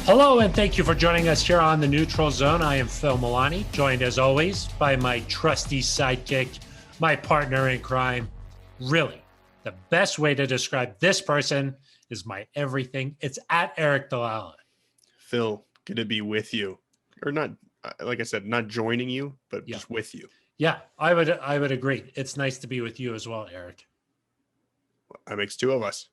Hello, and thank you for joining us here on the Neutral Zone. I am Phil Milani, joined as always by my trusty sidekick, my partner in crime. Really, the best way to describe this person is my everything. It's at Eric Dalala. Phil, good to be with you. Or not, like I said, not joining you, but just with you. Yeah, I would agree. It's nice to be with you as well, Eric. That makes two of us.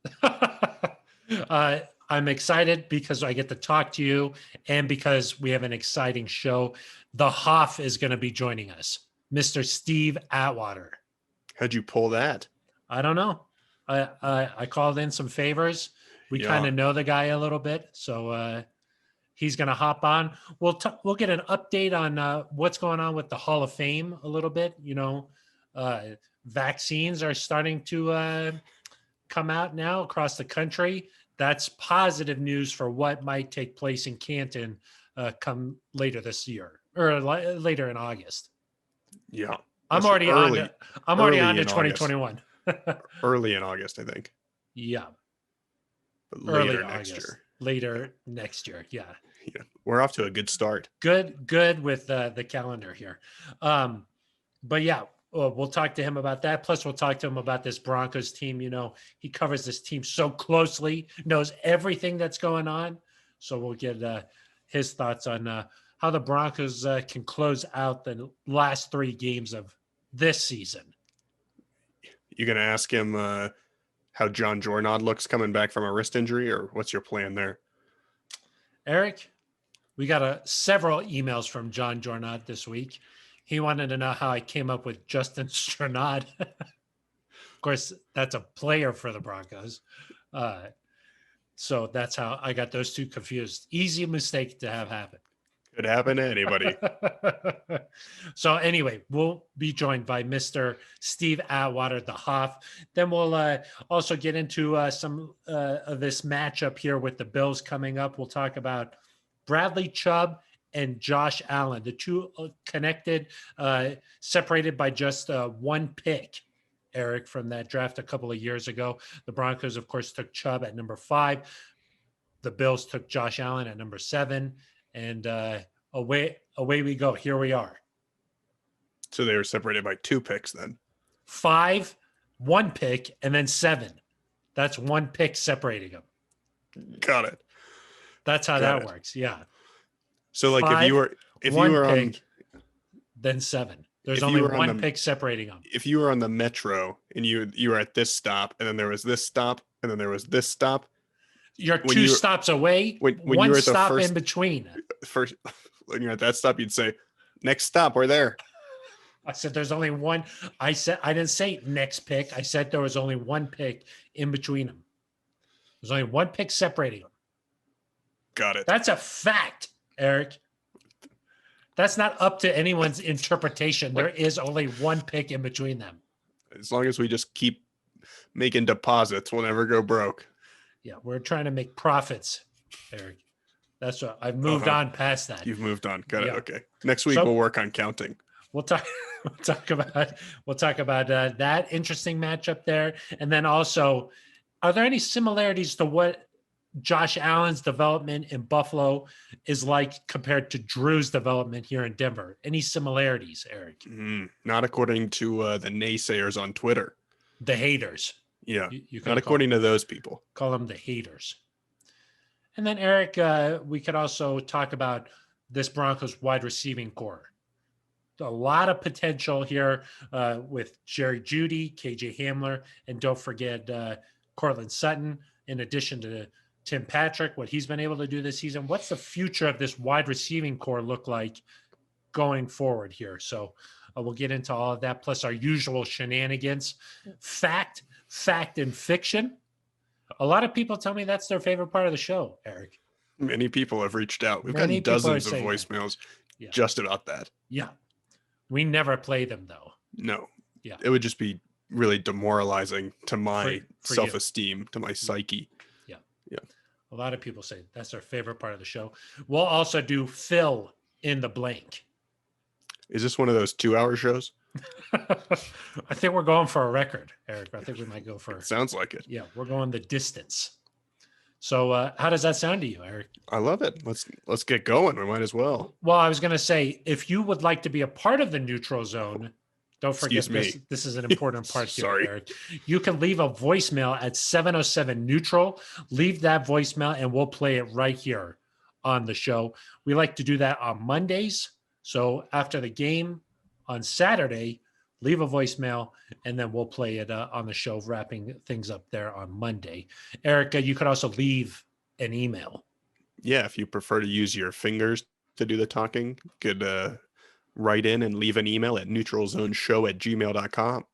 I'm excited because I get to talk to you and because we have an exciting show. The Hoff is going to be joining us, Mr. Steve Atwater. How'd you pull that? I don't know. I called in some favors. We kind of know the guy a little bit, so he's going to hop on. We'll get an update on what's going on with the Hall of Fame a little bit. You know, vaccines are starting to come out now across the country. That's positive news for what might take place in Canton come later this year or later in August. Yeah. I'm already on to 2021. Early in August, I think. Yeah. But later next year. Later next year. Yeah. Yeah. We're off to a good start. Good with the calendar here. But yeah, we'll talk to him about that. Plus, we'll talk to him about this Broncos team. You know, he covers this team so closely, knows everything that's going on. So we'll get his thoughts on how the Broncos can close out the last three games of this season. You going to ask him how John Jornad looks coming back from a wrist injury, or what's your plan there? Eric, we got several emails from John Jornad this week. He wanted to know how I came up with Justin Stranad. Of course, that's a player for the Broncos. So that's how I got those two confused. Easy mistake to have happen. Could happen to anybody. So anyway, we'll be joined by Mr. Steve Atwater, the Hoff. Then we'll also get into some of this matchup here with the Bills coming up. We'll talk about Bradley Chubb and Josh Allen, the two connected, separated by just one pick, Eric, from that draft a couple of years ago. The Broncos, of course, took Chubb at number 5. The Bills took Josh Allen at number 7. And away we go. Here we are. So they were separated by 2 picks then. 5, 1 pick, and then 7. That's 1 pick separating them. Got it. That's how that works. Yeah. So like 5, if you were pick, on then 7. There's only 1 pick separating them. If you were on the Metro and you were at this stop and then there was this stop and then there was this stop, you're 2 stops away. When 1 you were at the stop in between. First, when you're at that stop, you'd say, "Next stop, we're there." I said there's only 1. I didn't say next pick. I said there was only 1 pick in between them. There's only 1 pick separating them. Got it. That's a fact, Eric. That's not up to anyone's interpretation. There is only 1 pick in between them. As long as we just keep making deposits, we'll never go broke. Yeah, we're trying to make profits, Eric. That's what I've moved on past that. You've moved on. Got it. Okay. Next week we'll work on counting. We'll talk about that interesting matchup there, and then also, are there any similarities to what Josh Allen's development in Buffalo is like compared to Drew's development here in Denver? Any similarities, Eric? Not according to the naysayers on Twitter. The haters. Yeah, not according to those people. Call them the haters. And then, Eric, we could also talk about this Broncos wide receiving core. A lot of potential here with Jerry Jeudy, KJ Hamler, and don't forget Cortland Sutton, in addition to Tim Patrick, what he's been able to do this season. What's the future of this wide receiving core look like going forward here? So we'll get into all of that, plus our usual shenanigans. Fact, and fiction. A lot of people tell me that's their favorite part of the show, Eric. Many people have reached out. We've gotten dozens of voicemails just about that. Yeah. We never play them, though. No. Yeah. It would just be really demoralizing to my self-esteem, to my psyche. Yeah. Yeah. A lot of people say that's their favorite part of the show. We'll also do fill in the blank. Is this one of those 2-hour shows? I think we're going for a record, Eric. I think we might go for. It sounds like it. Yeah, we're going the distance. So how does that sound to you, Eric? I love it. Let's get going. We might as well. Well, I was going to say, if you would like to be a part of the neutral zone, don't Excuse forget this. me. This is an important part here, Sorry. Eric. You can leave a voicemail at 707 neutral. Leave that voicemail and we'll play it right here on the show. We like to do that on Mondays. So after the game on Saturday, leave a voicemail and then we'll play it on the show, wrapping things up there on Monday. Erica, you could also leave an email. Yeah, if you prefer to use your fingers to do the talking, you could write in and leave an email at neutralzoneshow@gmail.com.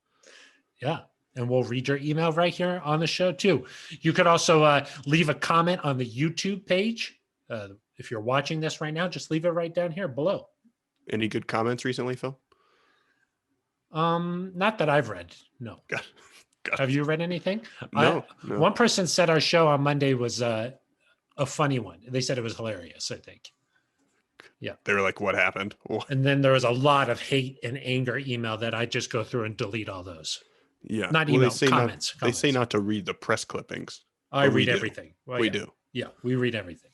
Yeah. And we'll read your email right here on the show too. You could also leave a comment on the YouTube page. If you're watching this right now, just leave it right down here below. Any good comments recently, Phil? Not that I've read. No. God. Have you read anything? No. One person said our show on Monday was a funny one. They said it was hilarious, I think. Yeah. They were like, what happened? And then there was a lot of hate and anger email that I just go through and delete all those. Yeah. Not email, comments. They say not to read the press clippings. I read everything. Well, we yeah. do. Yeah, we read everything.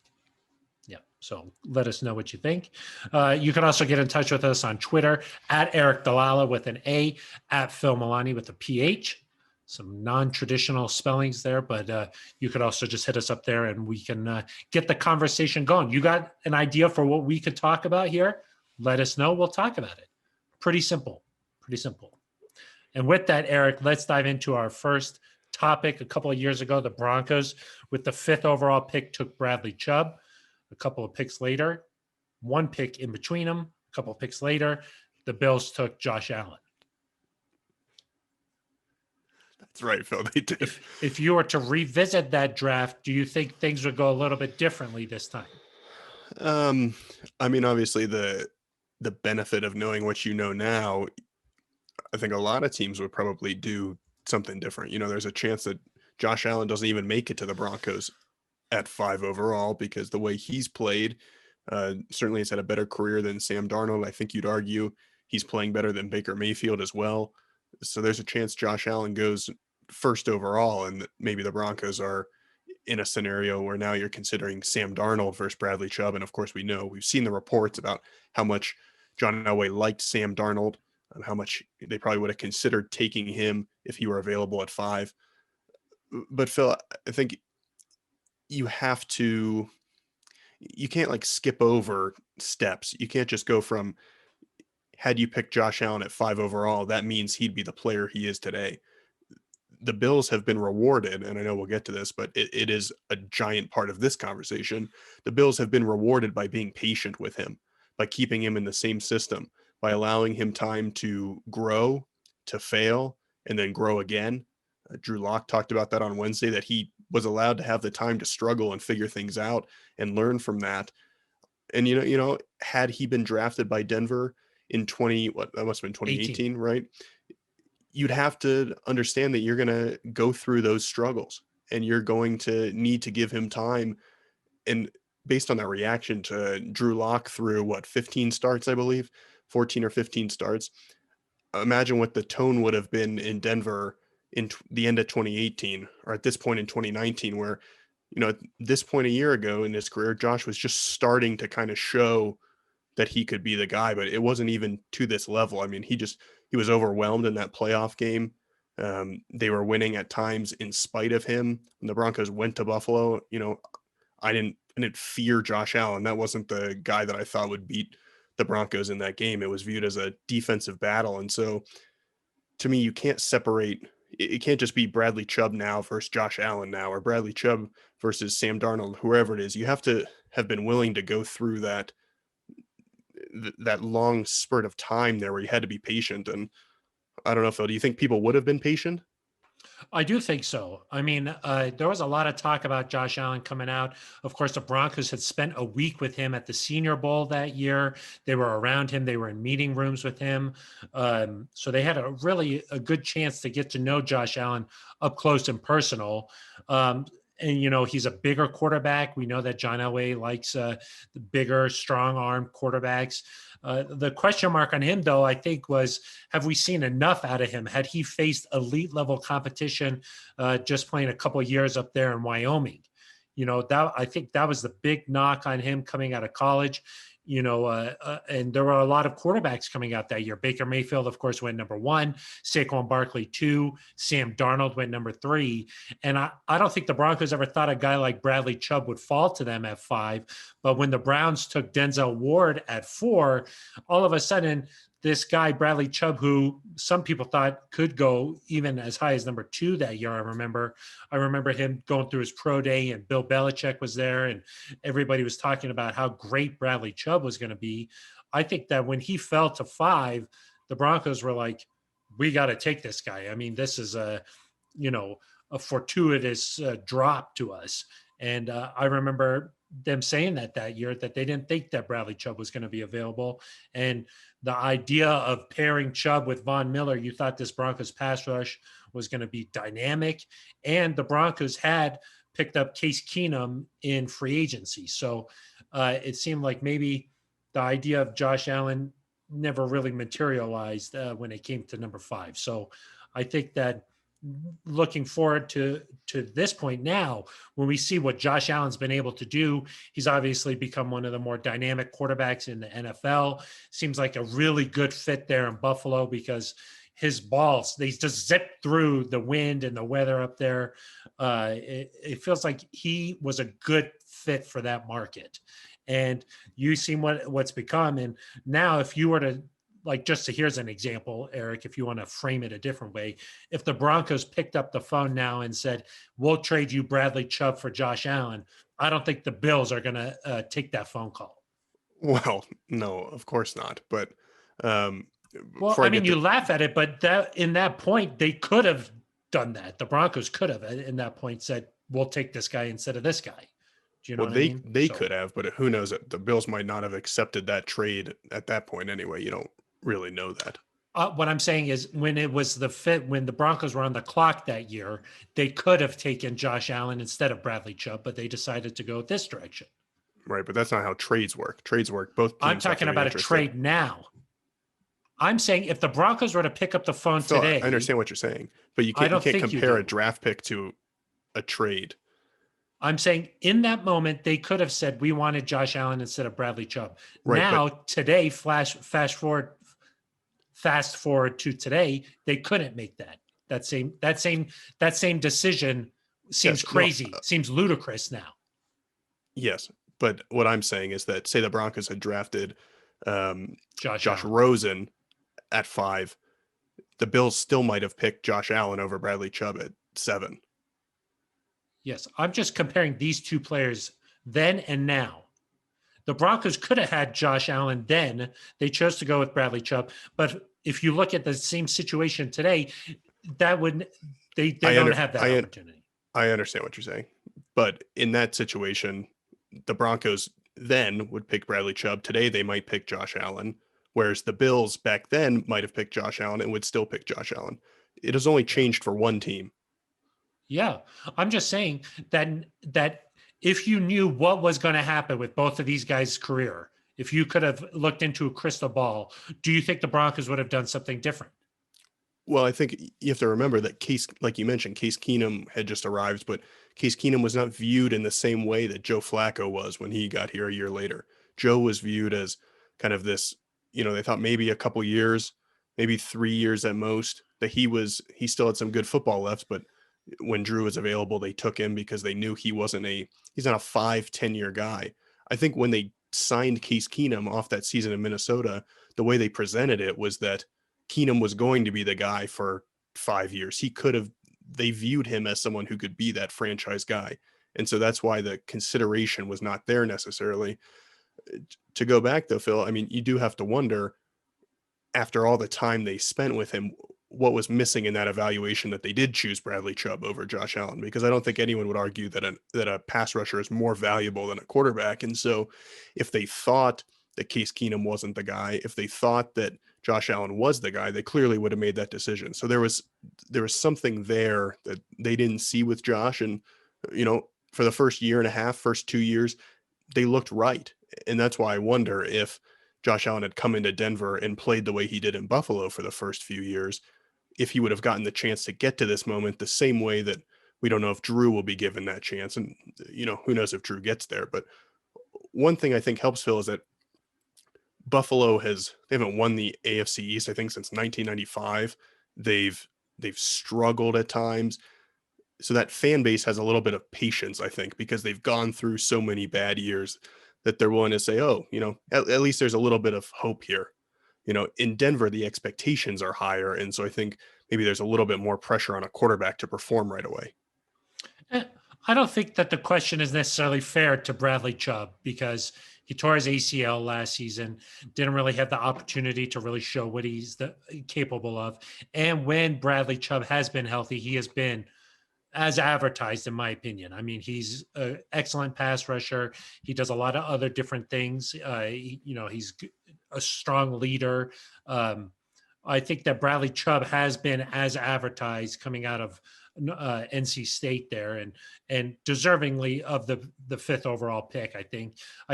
Yeah. So let us know what you think. You can also get in touch with us on Twitter at Eric Dalala with an A, at Phil Milani with a PH. Some non-traditional spellings there, but you could also just hit us up there and we can get the conversation going. You got an idea for what we could talk about here? Let us know. We'll talk about it. Pretty simple. Pretty simple. And with that, Eric, let's dive into our first topic. A couple of years ago, the Broncos, with the 5th overall pick, took Bradley Chubb. A couple of picks later, one pick in between them, a couple of picks later, the Bills took Josh Allen. That's right, Phil. They did. If you were to revisit that draft, do you think things would go a little bit differently this time? I mean, obviously the benefit of knowing what you know now, I think a lot of teams would probably do something different. You know, there's a chance that Josh Allen doesn't even make it to the Broncos at 5 overall because the way he's played, certainly has had a better career than Sam Darnold. I think you'd argue he's playing better than Baker Mayfield as well. So there's a chance Josh Allen goes 1st overall and maybe the Broncos are in a scenario where now you're considering Sam Darnold versus Bradley Chubb. And of course, we've seen the reports about how much John Elway liked Sam Darnold and how much they probably would have considered taking him if he were available at 5. But Phil, I think you can't like skip over steps. You can't just go from, had you picked Josh Allen at 5 overall, that means he'd be the player he is today. The Bills have been rewarded, and I know we'll get to this, but it is a giant part of this conversation. The Bills have been rewarded by being patient with him, by keeping him in the same system, by allowing him time to grow, to fail, and then grow again. Drew Lock talked about that on Wednesday, that he was allowed to have the time to struggle and figure things out and learn from that. And, you know, had he been drafted by Denver in that must have been 2018, right? You'd have to understand that you're going to go through those struggles and you're going to need to give him time. And based on that reaction to Drew Lock through 15 starts, I believe, 14 or 15 starts, imagine what the tone would have been in Denver in the end of 2018 or at this point in 2019, where, you know, at this point a year ago in his career, Josh was just starting to kind of show that he could be the guy, but it wasn't even to this level. I mean, he was overwhelmed in that playoff game. They were winning at times in spite of him. When the Broncos went to Buffalo, you know, I didn't fear Josh Allen. That wasn't the guy that I thought would beat the Broncos in that game. It was viewed as a defensive battle. And so to me, you can't separate. It can't just be Bradley Chubb now versus Josh Allen now, or Bradley Chubb versus Sam Darnold, whoever it is. You have to have been willing to go through that long spurt of time there where you had to be patient. And I don't know, Phil, do you think people would have been patient? I do think so. I mean, there was a lot of talk about Josh Allen coming out. Of course, the Broncos had spent a week with him at the Senior Bowl that year. They were around him. They were in meeting rooms with him. So they had a good chance to get to know Josh Allen up close and personal. And, you know, he's a bigger quarterback. We know that John Elway likes the bigger, strong-armed quarterbacks. The question mark on him, though, I think was, have we seen enough out of him? Had he faced elite-level competition just playing a couple of years up there in Wyoming? That I think that was the big knock on him coming out of college. And there were a lot of quarterbacks coming out that year. Baker Mayfield, of course, went number one. Saquon Barkley, two. Sam Darnold went number three. And I don't think the Broncos ever thought a guy like Bradley Chubb would fall to them at five. But when the Browns took Denzel Ward at four, all of a sudden, this guy, Bradley Chubb, who some people thought could go even as high as number two that year. I remember him going through his pro day, and Bill Belichick was there, and everybody was talking about how great Bradley Chubb was going to be. I think that when he fell to five, the Broncos were like, we got to take this guy. I mean, this is a fortuitous drop to us. And I remember them saying that year that they didn't think that Bradley Chubb was going to be available. And the idea of pairing Chubb with Von Miller, you thought this Broncos pass rush was going to be dynamic. And the Broncos had picked up Case Keenum in free agency. So it seemed like maybe the idea of Josh Allen never really materialized when it came to number five. So I think that looking forward to this point now, when we see what Josh Allen's been able to do, he's obviously become one of the more dynamic quarterbacks in the NFL. Seems like a really good fit there in Buffalo because his balls, they just zip through the wind and the weather up there. It feels like he was a good fit for that market. And you see what's become. And now if you were to, like, here's an example, Eric, if you want to frame it a different way. If the Broncos picked up the phone now and said, we'll trade you Bradley Chubb for Josh Allen, I don't think the Bills are going to take that phone call. Well, no, of course not. But well, I mean, you laugh at it, but in that point, they could have done that. The Broncos could have, in that point, said, we'll take this guy instead of this guy. Do you know what I mean? They could have, but who knows? The Bills might not have accepted that trade at that point anyway. You don't really know that. What I'm saying is when it was when the Broncos were on the clock that year, they could have taken Josh Allen instead of Bradley Chubb, but they decided to go this direction. Right, but that's not how trades work. Trades work. Both teams. I'm talking about a trade now. I'm saying if the Broncos were to pick up the phone today. I understand what you're saying, but you can't compare a draft pick to a trade. I'm saying in that moment, they could have said, we wanted Josh Allen instead of Bradley Chubb. Right, now, today, fast forward to today, they couldn't make that. That same decision seems crazy, seems ludicrous now. Yes. But what I'm saying is that, say the Broncos had drafted Josh Rosen at 5, the Bills still might have picked Josh Allen over Bradley Chubb at 7. Yes, I'm just comparing these two players then and now. The Broncos could have had Josh Allen then. They chose to go with Bradley Chubb. But if you look at the same situation today, they don't have that opportunity. I understand what you're saying. But in that situation, the Broncos then would pick Bradley Chubb. Today, they might pick Josh Allen, whereas the Bills back then might have picked Josh Allen and would still pick Josh Allen. It has only changed for one team. Yeah, I'm just saying that if you knew what was going to happen with both of these guys' career, if you could have looked into a crystal ball, do you think the Broncos would have done something different? Well, I think you have to remember that like you mentioned, Case Keenum had just arrived, but Case Keenum was not viewed in the same way that Joe Flacco was when he got here a year later. Joe was viewed as kind of this, they thought maybe a couple years, maybe 3 years at most, that he still had some good football left, but when Drew was available, they took him because they knew he's not a 5-10 year guy. I think when they signed Case Keenum off that season in Minnesota, the way they presented it was that Keenum was going to be the guy for 5 years. They viewed him as someone who could be that franchise guy. And so that's why the consideration was not there necessarily. To go back though, Phil, I mean, you do have to wonder, after all the time they spent with him, what was missing in that evaluation that they did choose Bradley Chubb over Josh Allen, because I don't think anyone would argue that a pass rusher is more valuable than a quarterback. And so if they thought that Case Keenum wasn't the guy, if they thought that Josh Allen was the guy, they clearly would have made that decision. So there was something there that they didn't see with Josh. And, for the first year and a half, first 2 years, they looked right. And that's why I wonder if Josh Allen had come into Denver and played the way he did in Buffalo for the first few years, if he would have gotten the chance to get to this moment the same way that We don't know if Drew will be given that chance. And, who knows if Drew gets there. But one thing I think helps Phil is that Buffalo they haven't won the AFC East, I think, since 1995. They've struggled at times. So that fan base has a little bit of patience, I think, because they've gone through so many bad years that they're willing to say, oh, at least there's a little bit of hope here. In Denver, the expectations are higher. And so I think maybe there's a little bit more pressure on a quarterback to perform right away. I don't think that the question is necessarily fair to Bradley Chubb because he tore his ACL last season, didn't really have the opportunity to really show what he's capable of. And when Bradley Chubb has been healthy, he has been as advertised, in my opinion. I mean, he's an excellent pass rusher. He does a lot of other different things. He's a strong leader. I think that Bradley Chubb has been as advertised coming out of NC State there, and deservingly of the fifth overall pick. I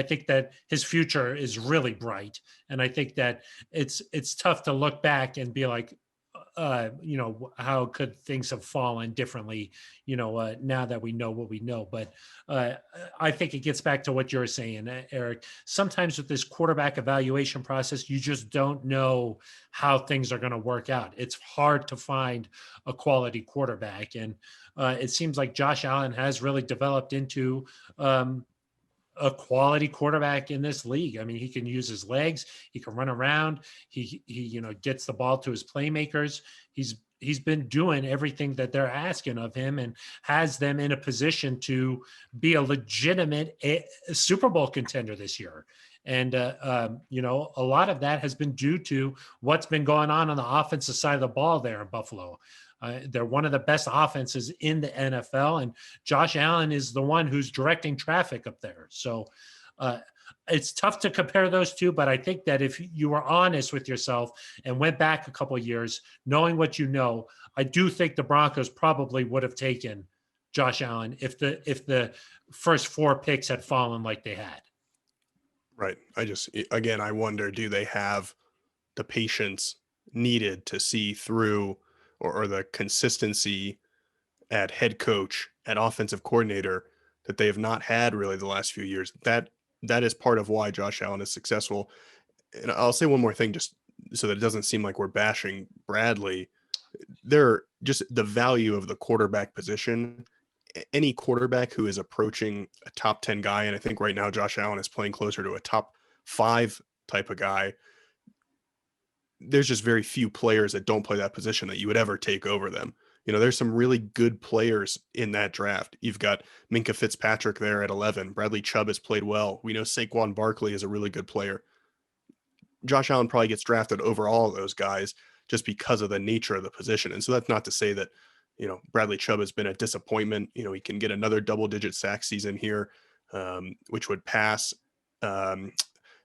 think that his future is really bright, and I think that it's tough to look back and be like, how could things have fallen differently, now that we know what we know. But I think it gets back to what you're saying, Eric. Sometimes with this quarterback evaluation process, you just don't know how things are going to work out. It's hard to find a quality quarterback. And it seems like Josh Allen has really developed into a quality quarterback in this league. I mean, he can use his legs, he can run around, he gets the ball to his playmakers. He's been doing everything that they're asking of him and has them in a position to be a legitimate Super Bowl contender this year. And, a lot of that has been due to what's been going on the offensive side of the ball there in Buffalo. They're one of the best offenses in the NFL, and Josh Allen is the one who's directing traffic up there. So it's tough to compare those two, but I think that if you were honest with yourself and went back a couple of years, knowing what you know, I do think the Broncos probably would have taken Josh Allen if the first four picks had fallen like they had. Right. I wonder, do they have the patience needed to see through or the consistency at head coach, at offensive coordinator that they have not had really the last few years? That is part of why Josh Allen is successful. And I'll say one more thing, just so that it doesn't seem like we're bashing Bradley. They're just the value of the quarterback position. Any quarterback who is approaching a top 10 guy, and I think right now Josh Allen is playing closer to a top 5 type of guy. There's just very few players that don't play that position that you would ever take over them. There's some really good players in that draft. You've got Minkah Fitzpatrick there at 11. Bradley Chubb has played well. We know Saquon Barkley is a really good player. Josh Allen probably gets drafted over all of those guys just because of the nature of the position. And so that's not to say that, Bradley Chubb has been a disappointment. He can get another double-digit sack season here, which would pass Elvis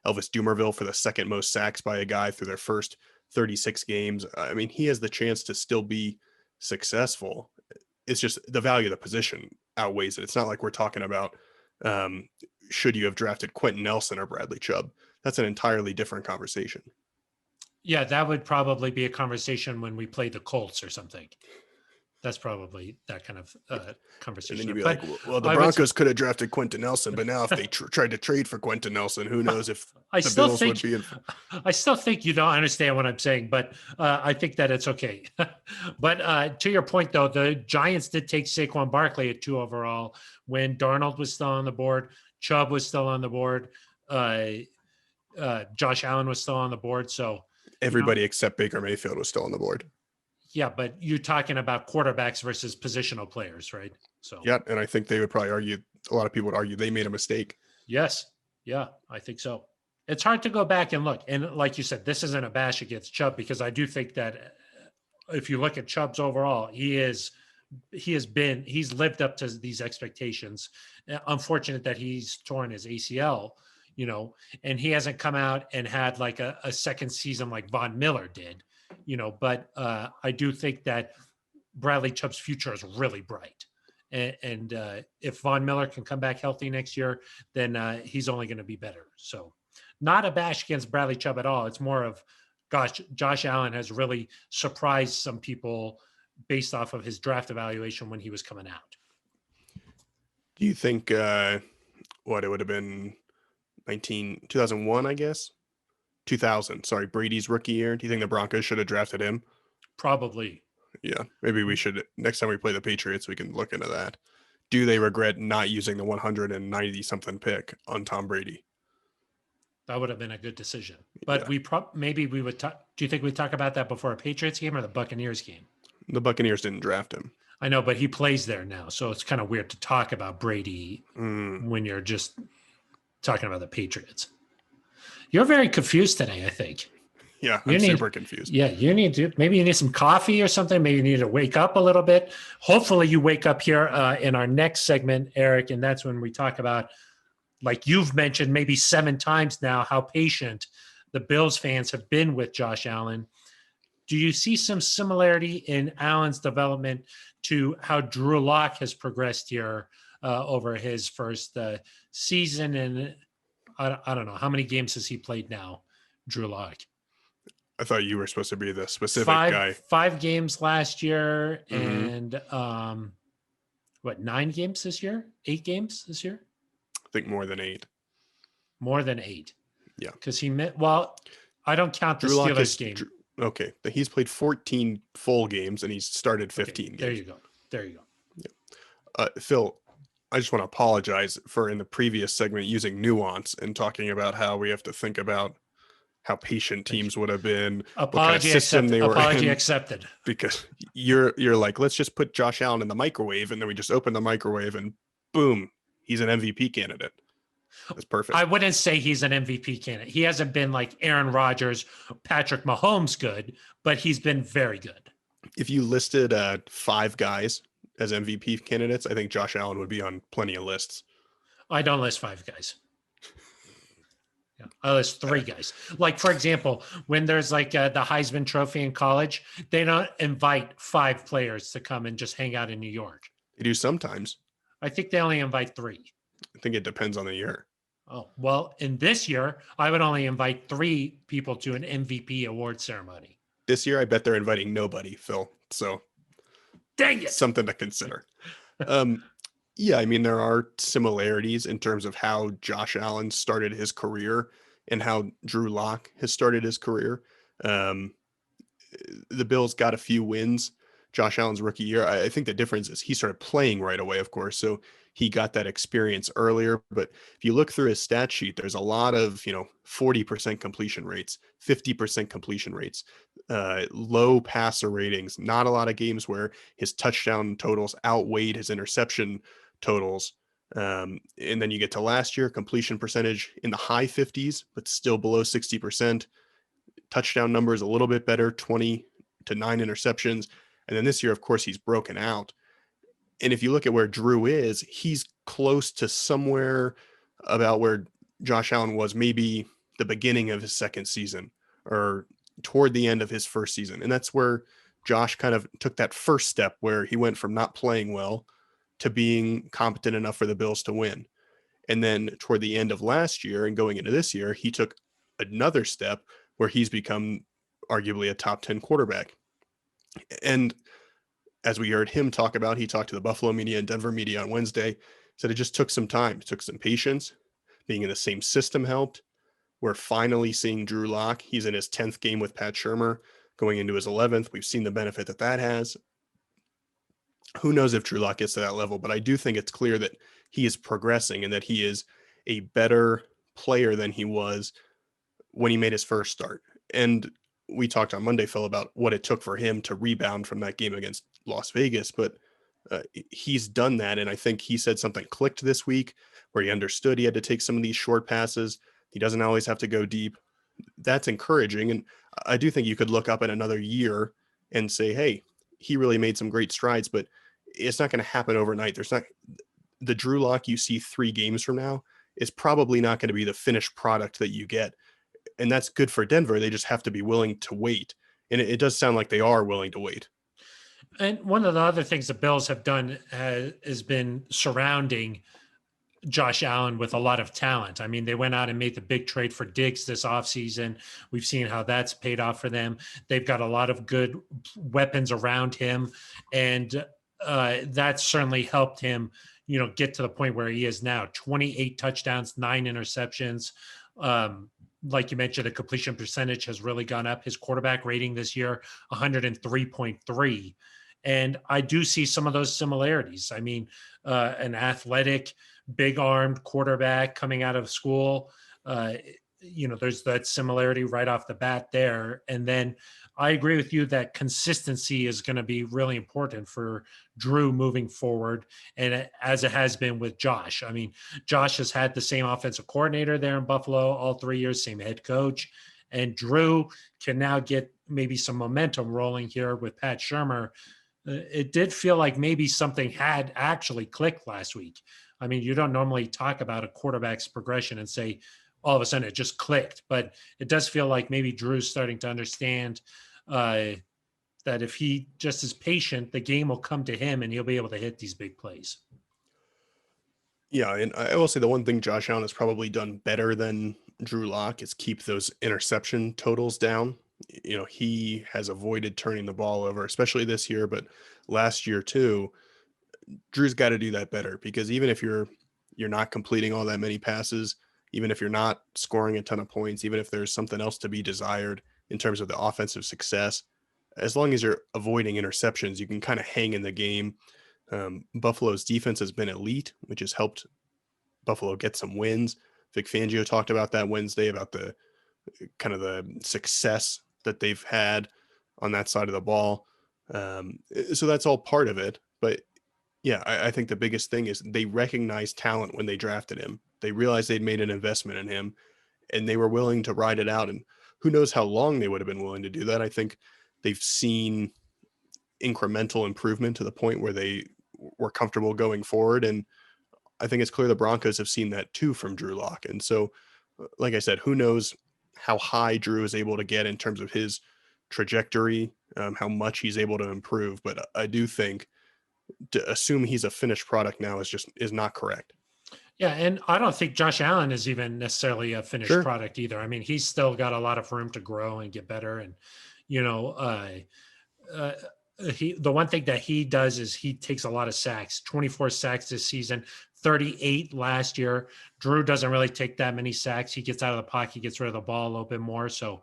Dumervil for the second most sacks by a guy through their first 36 games. I mean, he has the chance to still be successful. It's just the value of the position outweighs it. It's not like we're talking about should you have drafted Quentin Nelson or Bradley Chubb. That's an entirely different conversation. Yeah, that would probably be a conversation when we play the Colts or something. That's probably that kind of conversation. And then you'd be well, the Broncos could have drafted Quentin Nelson, but now if they tried to trade for Quentin Nelson, who knows if the Bills would be in. I still think you don't understand what I'm saying, but I think that it's okay. But to your point, though, the Giants did take Saquon Barkley at 2 overall when Darnold was still on the board, Chubb was still on the board, Josh Allen was still on the board. So everybody except Baker Mayfield was still on the board. Yeah, but you're talking about quarterbacks versus positional players, right? So yeah, and I think they would probably argue, a lot of people would argue they made a mistake. Yes. Yeah, I think so. It's hard to go back and look. And like you said, this isn't a bash against Chubb, because I do think that if you look at Chubb's overall, he's lived up to these expectations. Unfortunate that he's torn his ACL, and he hasn't come out and had like a second season like Von Miller did. But I do think that Bradley Chubb's future is really bright. And if Von Miller can come back healthy next year, then he's only going to be better. So not a bash against Bradley Chubb at all. It's more of, gosh, Josh Allen has really surprised some people based off of his draft evaluation when he was coming out. Do you think what it would have been 2001, I guess? 2000, sorry, Brady's rookie year. Do you think the Broncos should have drafted him? Probably. Yeah, maybe we should, next time we play the Patriots, we can look into that. Do they regret not using the 190 something pick on Tom Brady? That would have been a good decision. But Yeah. maybe we would talk. Do you think we'd talk about that before a Patriots game or the Buccaneers game? The Buccaneers didn't draft him. I know, but he plays there now. So it's kind of weird to talk about Brady when you're just talking about the Patriots. You're very confused today, I think. Yeah, I'm super confused. Yeah, maybe you need some coffee or something. Maybe you need to wake up a little bit. Hopefully you wake up here in our next segment, Eric, and that's when we talk about, like you've mentioned maybe 7 times now, how patient the Bills fans have been with Josh Allen. Do you see some similarity in Allen's development to how Drew Lock has progressed here over his first season? And I don't know, how many games has he played now, Drew Lock? I thought you were supposed to be the specific guy. 5 games last year, and 9 games this year? 8 games this year? I think more than 8. More than 8. Yeah. Because I don't count the Steelers game. Okay. He's played 14 full games and he's started 15 games. There you go. Yeah. Phil, I just want to apologize for in the previous segment using nuance and talking about how we have to think about how patient teams would have been, apology accepted. Because you're like, let's just put Josh Allen in the microwave, and then we just open the microwave and boom, he's an MVP candidate. That's perfect. I wouldn't say he's an MVP candidate. He hasn't been like Aaron Rodgers, Patrick Mahomes good, but he's been very good. If you listed 5 guys as MVP candidates, I think Josh Allen would be on plenty of lists. I don't list 5 guys. I list 3 guys. Like, for example, when there's like the Heisman Trophy in college, they don't invite 5 players to come and just hang out in New York. They do sometimes. I think they only invite 3. I think it depends on the year. Oh, well, in this year, I would only invite 3 people to an MVP award ceremony. This year, I bet they're inviting nobody, Phil. So, dang it. Something to consider. Yeah, I mean, there are similarities in terms of how Josh Allen started his career and how Drew Lock has started his career. The Bills got a few wins Josh Allen's rookie year. I think the difference is he started playing right away, of course. So he got that experience earlier. But if you look through his stat sheet, there's a lot of, 40% completion rates, 50% completion rates, low passer ratings, not a lot of games where his touchdown totals outweighed his interception totals. And then you get to last year, completion percentage in the high 50s, but still below 60%. Touchdown numbers a little bit better, 20 to 9 interceptions. And then this year, of course, he's broken out. And if you look at where Drew is, he's close to somewhere about where Josh Allen was maybe the beginning of his second season or toward the end of his first season. And that's where Josh kind of took that first step where he went from not playing well to being competent enough for the Bills to win. And then toward the end of last year and going into this year, he took another step where he's become arguably a top 10 quarterback. And as we heard him talk about, he talked to the Buffalo media and Denver media on Wednesday, said it just took some time. It took some patience. Being in the same system helped. We're finally seeing Drew Lock. He's in his 10th game with Pat Shurmur, going into his 11th. We've seen the benefit that has. Who knows if Drew Lock gets to that level, but I do think it's clear that he is progressing and that he is a better player than he was when he made his first start. And we talked on Monday, Phil, about what it took for him to rebound from that game against Las Vegas, but he's done that. And I think he said something clicked this week where he understood he had to take some of these short passes. He doesn't always have to go deep. That's encouraging. And I do think you could look up in another year and say, hey, he really made some great strides, but it's not going to happen overnight. There's not the Drew Lock you see 3 games from now is probably not going to be the finished product that you get. And that's good for Denver. They just have to be willing to wait. And it does sound like they are willing to wait. And one of the other things the Bills have done has been surrounding Josh Allen with a lot of talent. I mean, they went out and made the big trade for Diggs this offseason. We've seen how that's paid off for them. They've got a lot of good weapons around him, and that certainly helped him, get to the point where he is now. 28 touchdowns, 9 interceptions. Like you mentioned, the completion percentage has really gone up. His quarterback rating this year, 103.3. And I do see some of those similarities. I mean, an athletic, big armed quarterback coming out of school. There's that similarity right off the bat there. And then I agree with you that consistency is going to be really important for Drew moving forward. And as it has been with Josh. I mean, Josh has had the same offensive coordinator there in Buffalo all 3 years, same head coach. And Drew can now get maybe some momentum rolling here with Pat Shurmur. It did feel like maybe something had actually clicked last week. I mean, you don't normally talk about a quarterback's progression and say all of a sudden it just clicked, but it does feel like maybe Drew's starting to understand that if he just is patient, the game will come to him and he'll be able to hit these big plays. Yeah, and I will say the one thing Josh Allen has probably done better than Drew Lock is keep those interception totals down. He has avoided turning the ball over, especially this year, but last year too. Drew's got to do that better, because even if you're not completing all that many passes, even if you're not scoring a ton of points, even if there's something else to be desired in terms of the offensive success, as long as you're avoiding interceptions, you can kind of hang in the game. Buffalo's defense has been elite, which has helped Buffalo get some wins. Vic Fangio talked about that Wednesday, about the kind of the success that they've had on that side of the ball. So that's all part of it. But yeah, I think the biggest thing is they recognized talent when they drafted him. They realized they'd made an investment in him, and they were willing to ride it out. And who knows how long they would have been willing to do that. I think they've seen incremental improvement to the point where they were comfortable going forward. And I think it's clear the Broncos have seen that too from Drew Lock. And so, like I said, who knows how high Drew is able to get in terms of his trajectory, how much he's able to improve. But I do think to assume he's a finished product now is not correct. Yeah, and I don't think Josh Allen is even necessarily a finished Sure. product either. I mean, he's still got a lot of room to grow and get better. And you know, uh, the one thing that he does is he takes a lot of sacks. 24 sacks this season, 38 last year. Drew doesn't really take that many sacks. He gets out of the pocket, gets rid of the ball a little bit more. So,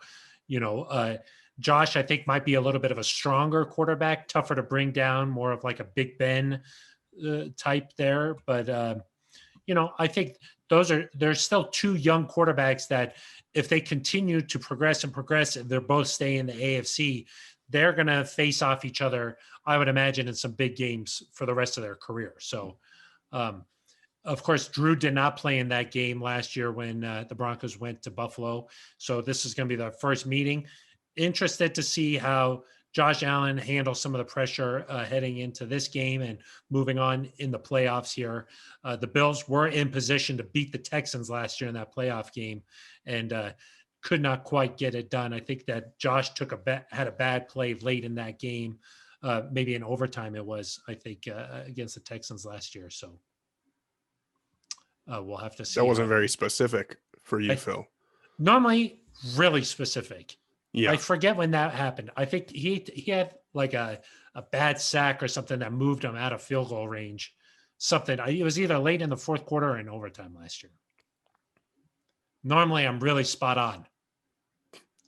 Josh, I think, might be a little bit of a stronger quarterback, tougher to bring down, more of like a Big Ben type there. But I think there's still two young quarterbacks that if they continue to progress and progress, they're both staying in the AFC, they're going to face off each other, I would imagine, in some big games for the rest of their career. So, of course, Drew did not play in that game last year when the Broncos went to Buffalo. So this is going to be their first meeting. Interested to see how Josh Allen handles some of the pressure heading into this game and moving on in the playoffs here. The Bills were in position to beat the Texans last year in that playoff game and could not quite get it done. I think that Josh had a bad play late in that game, maybe in overtime it was, I think, against the Texans last year. So we'll have to see. That wasn't very specific for you, Phil. Normally, really specific. Yeah. I forget when that happened. I think he had like a bad sack or something that moved him out of field goal range. Something. It was either late in the fourth quarter or in overtime last year. Normally, I'm really spot on.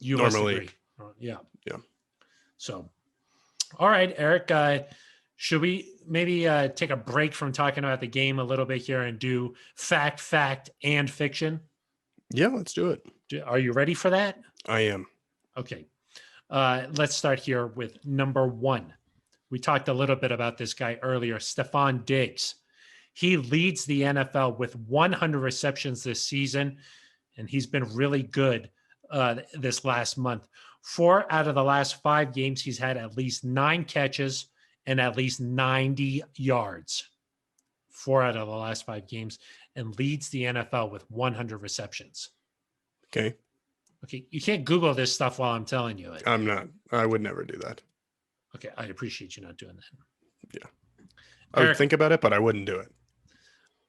You Normally. must agree. Yeah. Yeah. So, all right, Eric, should we maybe take a break from talking about the game a little bit here and do fact, and fiction? Yeah, let's do it. Are you ready for that? I am. Okay. Let's start here with number one. We talked a little bit about this guy earlier, Stephon Diggs. He leads the NFL with 100 receptions this season, and he's been really good this last month. 4 out of the last 5 games, he's had at least 9 catches and at least 90 yards. 4 out of the last 5 games, and leads the NFL with 100 receptions. Okay. Okay, you can't Google this stuff while I'm telling you it. I'm not. I would never do that. Okay, I appreciate you not doing that. Yeah. I would think about it, but I wouldn't do it.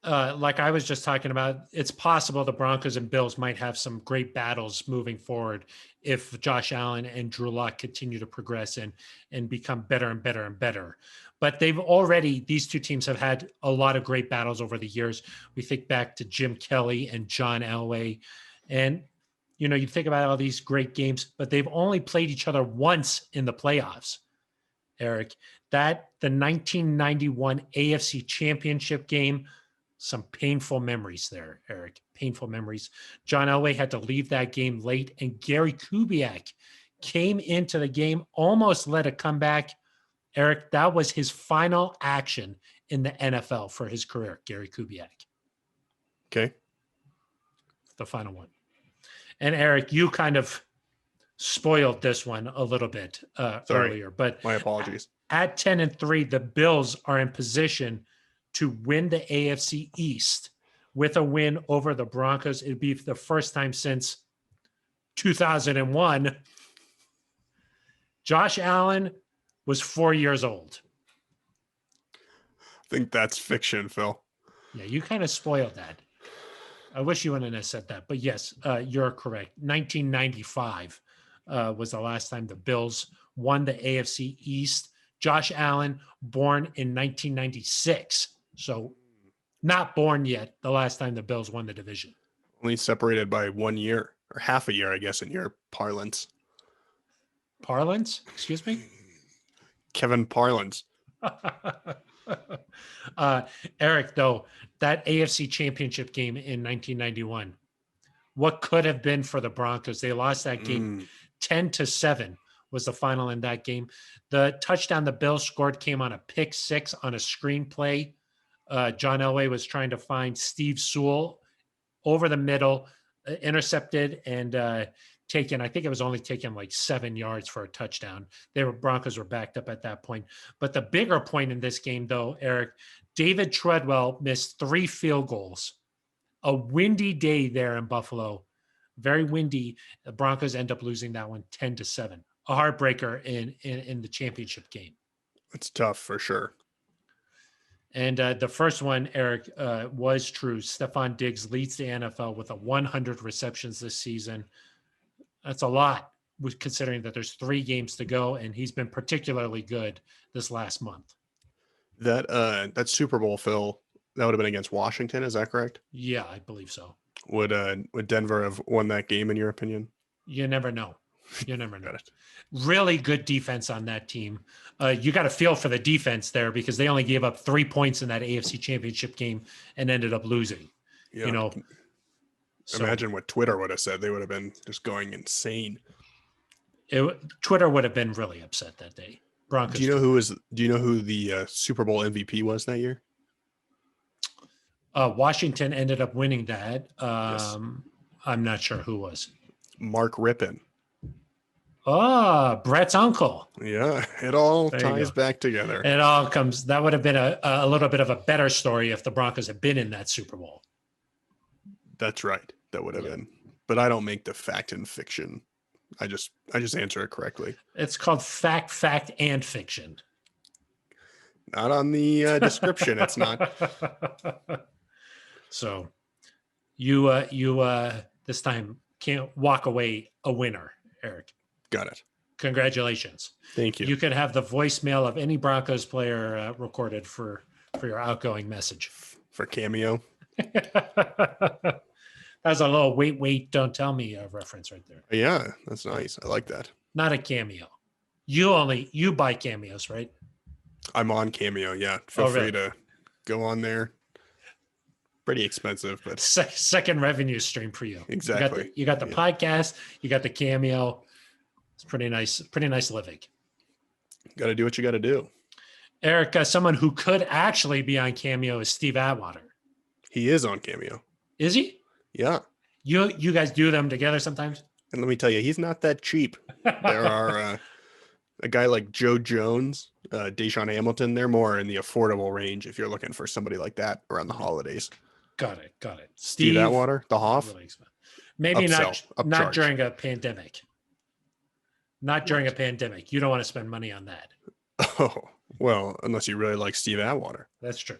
like I was just talking about, it's possible the Broncos and Bills might have some great battles moving forward if Josh Allen and Drew Lock continue to progress and become better and better and better. But these two teams have had a lot of great battles over the years. We think back to Jim Kelly and John Elway. And, you think about all these great games, but they've only played each other once in the playoffs, Eric. The 1991 AFC Championship game, some painful memories there, Eric. Painful memories. John Elway had to leave that game late, and Gary Kubiak came into the game, almost led a comeback. Eric, that was his final action in the NFL for his career, Gary Kubiak. Okay. The final one. And Eric, you kind of spoiled this one a little bit earlier, but my apologies. At 10-3, the Bills are in position to win the AFC East with a win over the Broncos. It'd be the first time since 2001. Josh Allen was 4 years old. I think that's fiction, Phil. Yeah, you kind of spoiled that. I wish you wouldn't have said that, but yes, you're correct. 1995 was the last time the Bills won the AFC East. Josh Allen, born in 1996. So not born yet the last time the Bills won the division. Only separated by 1 year, or half a year, I guess, in your parlance. Parlance? Excuse me? Kevin Parlance. Eric, though, that AFC Championship game in 1991, what could have been for the Broncos? They lost that game 10-7 was the final in that game. The touchdown the Bills scored came on a pick six on a screenplay. John Elway was trying to find Steve Sewell over the middle, intercepted and taken. I think it was only taken like 7 yards for a touchdown. Broncos were backed up at that point. But the bigger point in this game, though, Eric, David Treadwell missed 3 field goals. A windy day there in Buffalo, very windy. The Broncos end up losing that one 10-7. A heartbreaker in the championship game. It's tough for sure. And the first one, Eric, was true. Stephon Diggs leads the NFL with 100 receptions this season. That's a lot, considering that there's 3 games to go, and he's been particularly good this last month. That Super Bowl, Phil, that would have been against Washington. Is that correct? Yeah, I believe so. Would Denver have won that game, in your opinion? You never know. You never know. Got it. Really good defense on that team. You got to feel for the defense there because they only gave up 3 points in that AFC Championship game and ended up losing. Yeah. Imagine what Twitter would have said. They would have been just going insane. Twitter would have been really upset that day. Broncos. Do you know who the Super Bowl MVP was that year? Washington ended up winning that. Yes. I'm not sure who was. Mark Rippon. Oh, Brett's uncle. Yeah, it all ties back together. It all comes. That would have been a little bit of a better story if the Broncos had been in that Super Bowl. That's right. That would have been. But I don't make the fact and fiction. I just answer it correctly. It's called fact, and fiction. Not on the description. It's not. So you this time can't walk away a winner, Eric. Got it. Congratulations. Thank you. You could have the voicemail of any Broncos player recorded for your outgoing message. For Cameo. That's a little wait, don't tell me reference right there. Yeah, that's nice. I like that. Not a cameo. You buy cameos, right? I'm on Cameo. Yeah. Feel free to go on there. Pretty expensive, but second revenue stream for you. Exactly. You got the podcast, you got the Cameo. It's pretty nice living. Got to do what you got to do. Eric, someone who could actually be on Cameo is Steve Atwater. He is on Cameo. Is he? Yeah. You guys do them together sometimes? And let me tell you, he's not that cheap. There are a guy like Joe Jones, Deshaun Hamilton. They're more in the affordable range if you're looking for somebody like that around the holidays. Got it. Steve Atwater, the Hoff. Really maybe upcharge. not during a pandemic. Not during a pandemic. You don't want to spend money on that. Oh, well, unless you really like Steve Atwater. That's true.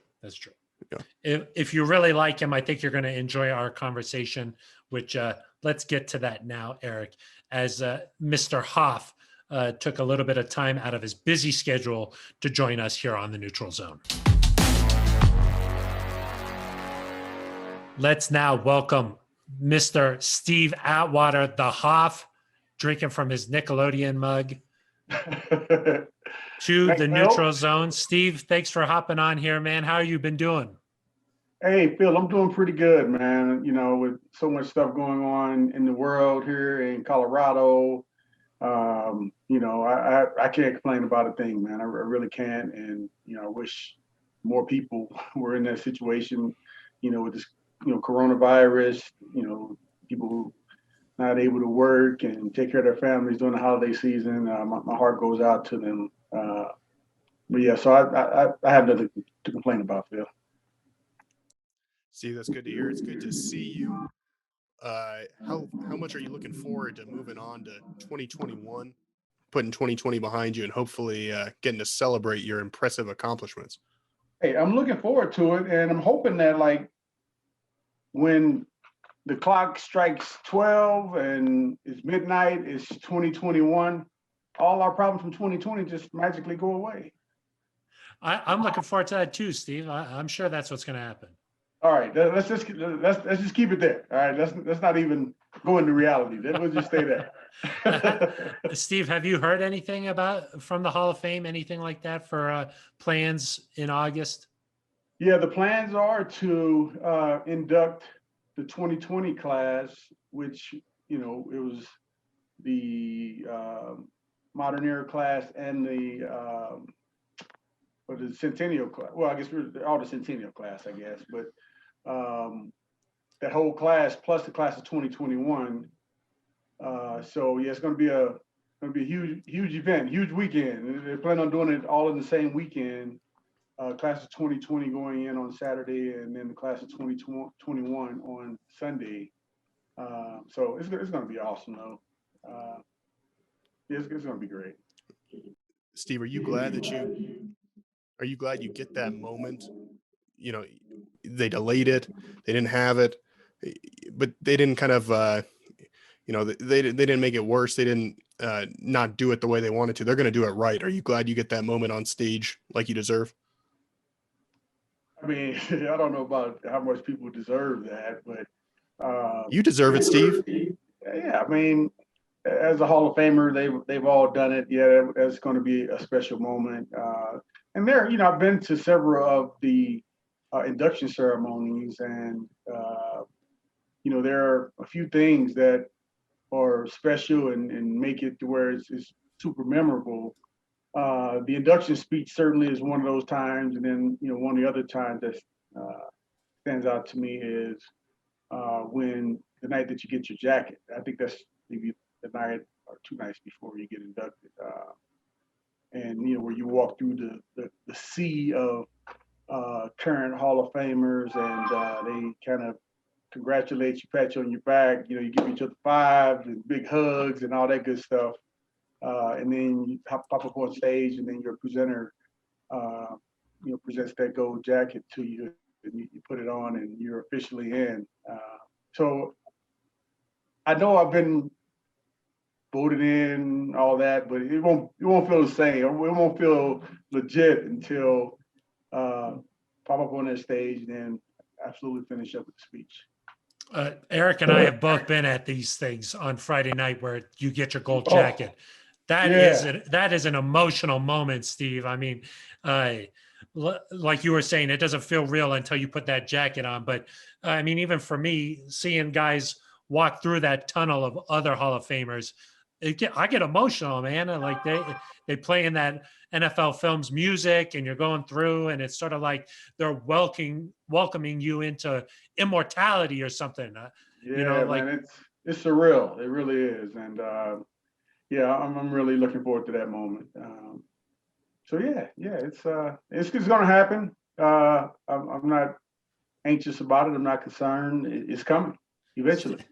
If you really like him, I think you're going to enjoy our conversation, which let's get to that now, Eric, as Mr. Hoff took a little bit of time out of his busy schedule to join us here on the Neutral Zone. Let's now welcome Mr. Steve Atwater, the Hoff, drinking from his Nickelodeon mug, to the Neutral Zone. Steve, thanks for hopping on here, man. How you been doing? Hey, Phil, I'm doing pretty good, man. With so much stuff going on in the world here in Colorado, I can't complain about a thing, man. I really can't. And, I wish more people were in that situation, with this, coronavirus, people who not able to work and take care of their families during the holiday season. My heart goes out to them. But yeah, so I have nothing to complain about, Phil. Steve, that's good to hear. It's good to see you. How much are you looking forward to moving on to 2021, putting 2020 behind you, and hopefully getting to celebrate your impressive accomplishments? Hey, I'm looking forward to it, and I'm hoping that when the clock strikes 12 and it's midnight, it's 2021, all our problems from 2020 just magically go away. I'm looking forward to that too, Steve. I'm sure that's what's going to happen. All right, let's just keep it there. All right, let's not even go into reality. We'll just stay there. Steve, have you heard anything from the Hall of Fame, anything like that for plans in August? Yeah, the plans are to induct the 2020 class, which it was the modern era class and the centennial class. Well, I guess we're all the centennial class, I guess, but that whole class plus the class of 2021. So yeah, it's going to be a huge event, huge weekend. They're planning on doing it all in the same weekend. Class of 2020 going in on Saturday, and then the class of 2021 on Sunday. So it's going to be awesome, though. It's going to be great. Steve, are you glad you get that moment? They delayed it, they didn't have it, but they didn't kind of they didn't make it worse. They didn't not do it the way they wanted to. They're going to do it right. Are you glad you get that moment on stage like you deserve? I mean, I don't know about how much people deserve that, but you deserve it, Steve. Yeah, I mean, as a Hall of Famer, they've all done it. Yeah, that's going to be a special moment. And there, I've been to several of the induction ceremonies, and there are a few things that are special and make it to where it's super memorable. The induction speech certainly is one of those times, and then one of the other times that stands out to me is when the night that you get your jacket. I think that's maybe the night or 2 nights before you get inducted, and where you walk through the sea of current Hall of Famers, and they kind of congratulate you, pat you on your back. You give each other fives and big hugs and all that good stuff. And then you pop up on stage, and then your presenter, presents that gold jacket to you, and you put it on, and you're officially in. So I know I've been voted in, all that, but it won't feel the same. It won't feel legit until pop up on that stage and then absolutely finish up with the speech. Eric and I have both been at these things on Friday night where you get your gold jacket. That is an emotional moment, Steve. I mean, like you were saying, it doesn't feel real until you put that jacket on. But I mean, even for me, seeing guys walk through that tunnel of other Hall of Famers, I get emotional, man. And like they play in that NFL Films music, and you're going through, and it's sort of like they're welcoming you into immortality or something. Man, it's surreal. It really is, and I'm really looking forward to that moment. So it's going to happen. I'm not anxious about it. I'm not concerned. It's coming eventually.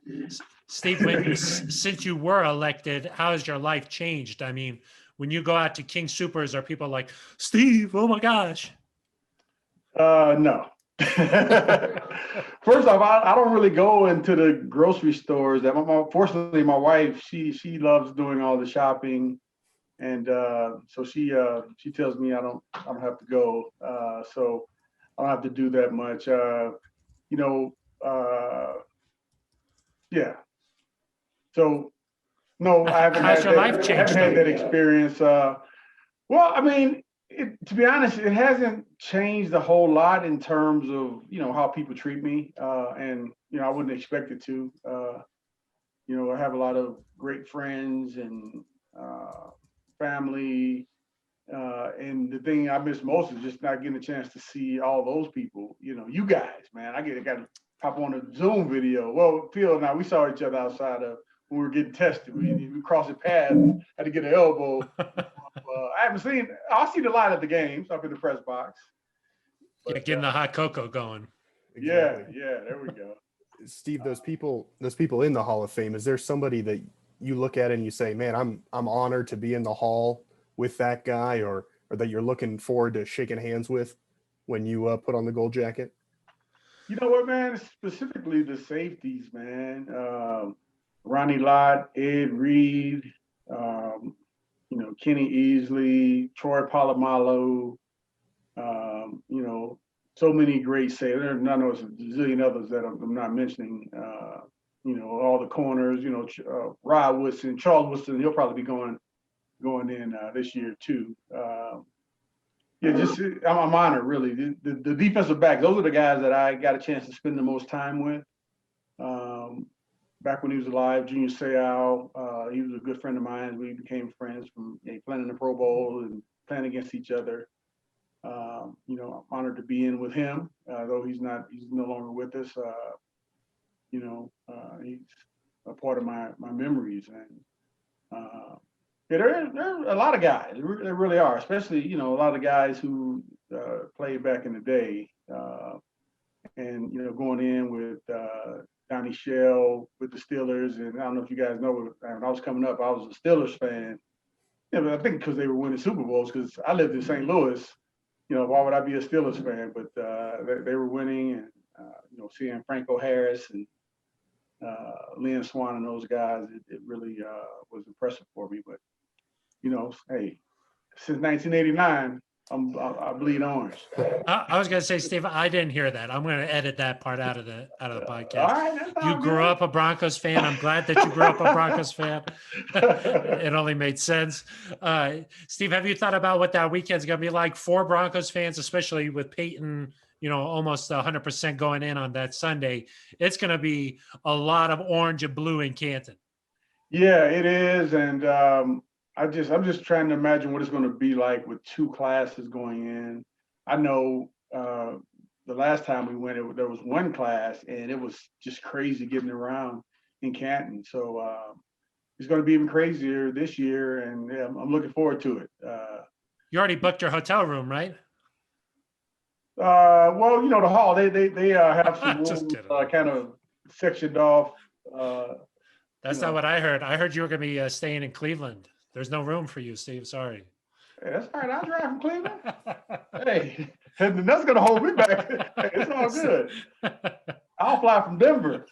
Steve, since you were elected, how has your life changed? I mean, when you go out to King Supers, are people like, Steve, oh my gosh? No. First off, I don't really go into the grocery stores. Fortunately, my wife, she loves doing all the shopping, and so she tells me I don't have to go. So I don't have to do that much. You know, yeah. So no, I haven't How's had your that. life I haven't changed, had though? that experience. Well, I mean, to be honest, it hasn't changed a whole lot in terms of how people treat me, and I wouldn't expect it to. I have a lot of great friends and family, and the thing I miss most is just not getting a chance to see all those people. You guys, man, I got to pop on a Zoom video. Well, Phil and I, we saw each other outside of when we were getting tested. We crossed the path, had to get an elbow. I'll see the light at the games up in the press box. Yeah, getting the hot cocoa going. Exactly. Yeah, there we go. Steve, those people in the Hall of Fame, is there somebody that you look at and you say, man, I'm honored to be in the Hall with that guy, or that you're looking forward to shaking hands with when you put on the gold jacket? You know what, man? Specifically the safeties, man. Ronnie Lott, Ed Reed, Kenny Easley, Troy Polamalu, so many great safeties. There are a zillion others that I'm not mentioning. All the corners, Rod Woodson, Charles Woodson, he'll probably be going in this year too. I'm honored, really. The defensive backs, those are the guys that I got a chance to spend the most time with. Back when he was alive, Junior Seau, he was a good friend of mine. We became friends from playing in the Pro Bowl and playing against each other. I'm honored to be in with him, though he's no longer with us. He's a part of my memories, and there are a lot of guys. There really are, especially a lot of guys who played back in the day, and going in with Donnie Shell with the Steelers. And I don't know if you guys know, when I was coming up, I was a Steelers fan. But I think because they were winning Super Bowls. Because I lived in St. Louis, why would I be a Steelers fan? But they were winning, and seeing Franco Harris and Lynn Swan and those guys, it really was impressive for me. But hey, since 1989, I bleed orange. I was going to say, Steve, I didn't hear that. I'm going to edit that part out of the podcast. All right, that's You all grew good. up a Broncos fan. I'm glad that you grew up a Broncos fan. It only made sense. Steve, have you thought about what that weekend's going to be like for Broncos fans, especially with Peyton, almost 100% going in on that Sunday? It's going to be a lot of orange and blue in Canton. Yeah, it is, and I'm just trying to imagine what it's going to be like with two classes going in. I know the last time we went, there was one class, and it was just crazy getting around in Canton. So it's going to be even crazier this year, and yeah, I'm looking forward to it. You already booked your hotel room, right? Well, the hall, they have some Just rooms kidding. kind of sectioned off. That's not what I heard. I heard you were going to be staying in Cleveland. There's no room for you, Steve. Sorry. Hey, that's all right. I'll drive from Cleveland. Hey, that's going to hold me back. Hey, it's all good. I'll fly from Denver.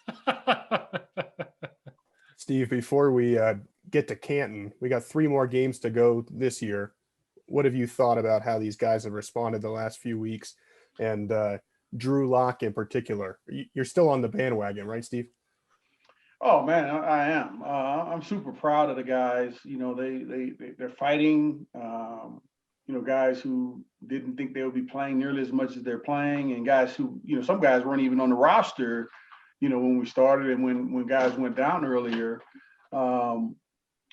Steve, before we get to Canton, we got 3 more games to go this year. What have you thought about how these guys have responded the last few weeks, and Drew Lock in particular? You're still on the bandwagon, right, Steve? Oh man, I am. I'm super proud of the guys. They're fighting. Guys who didn't think they would be playing nearly as much as they're playing, and guys who, some guys weren't even on the roster, when we started, and when guys went down earlier. And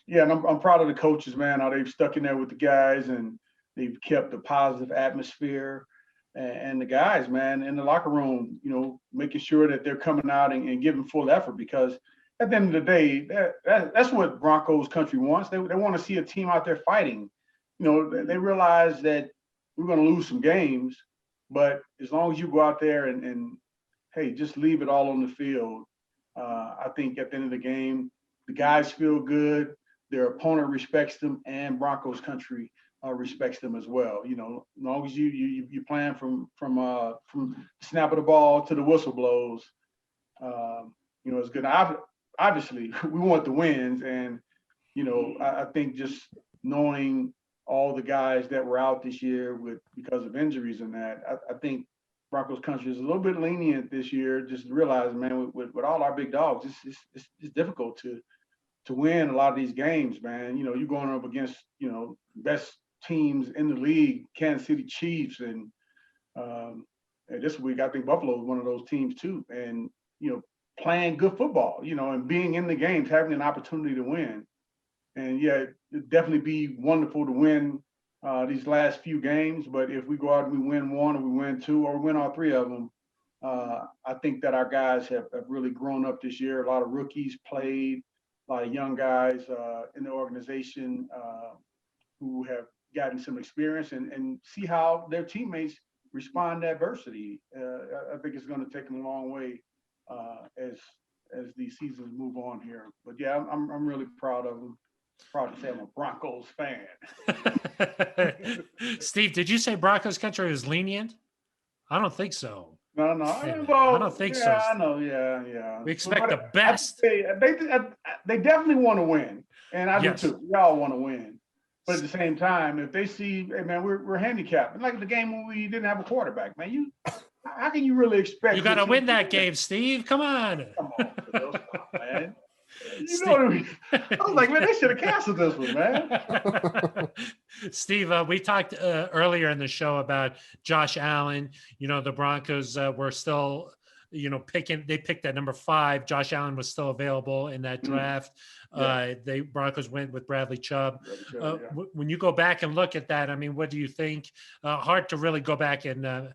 I'm proud of the coaches, man. How they've stuck in there with the guys, and they've kept a positive atmosphere. And the guys, man, in the locker room, making sure that they're coming out and giving full effort, because at the end of the day, that's what Broncos country wants. They want to see a team out there fighting. They realize that we're going to lose some games, but as long as you go out there and hey, just leave it all on the field, I think at the end of the game, the guys feel good, their opponent respects them, and Broncos country respects them as well. As long as you plan from snap of the ball to the whistle blows, it's good. Obviously, we want the wins, and I think just knowing all the guys that were out this year because of injuries and that, I think Broncos country is a little bit lenient this year. Just realizing, man, with all our big dogs, it's difficult to win a lot of these games, man. You're going up against best teams in the league, Kansas City Chiefs, and this week I think Buffalo is one of those teams too. And playing good football, and being in the games, having an opportunity to win. And yeah, it'd definitely be wonderful to win these last few games. But if we go out and we win one, or we win two, or we win all three of them, I think that our guys have really grown up this year. A lot of rookies played, a lot of young guys in the organization who have gotten some experience and see how their teammates respond to adversity. I think it's going to take them a long way as these seasons move on here. But yeah, I'm really proud of them. Proud to say I'm a Broncos fan. Steve, did you say Broncos country is lenient? I don't think so. No. I don't think so. Yeah, I know. Yeah. We expect the best. They definitely want to win, and I do too. We all want to win. But at the same time, if they see, hey man, we're handicapped. Like the game when we didn't have a quarterback, man. How can you really expect? You got to win that game, Steve. Come on. Come on, man. What I mean? I was like, man, they should have canceled this one, man. Steve, we talked earlier in the show about Josh Allen. The Broncos were still, they picked at number 5. Josh Allen was still available in that draft. Broncos went with Bradley Chubb. When you go back and look at that, I mean, what do you think? Hard to really go back and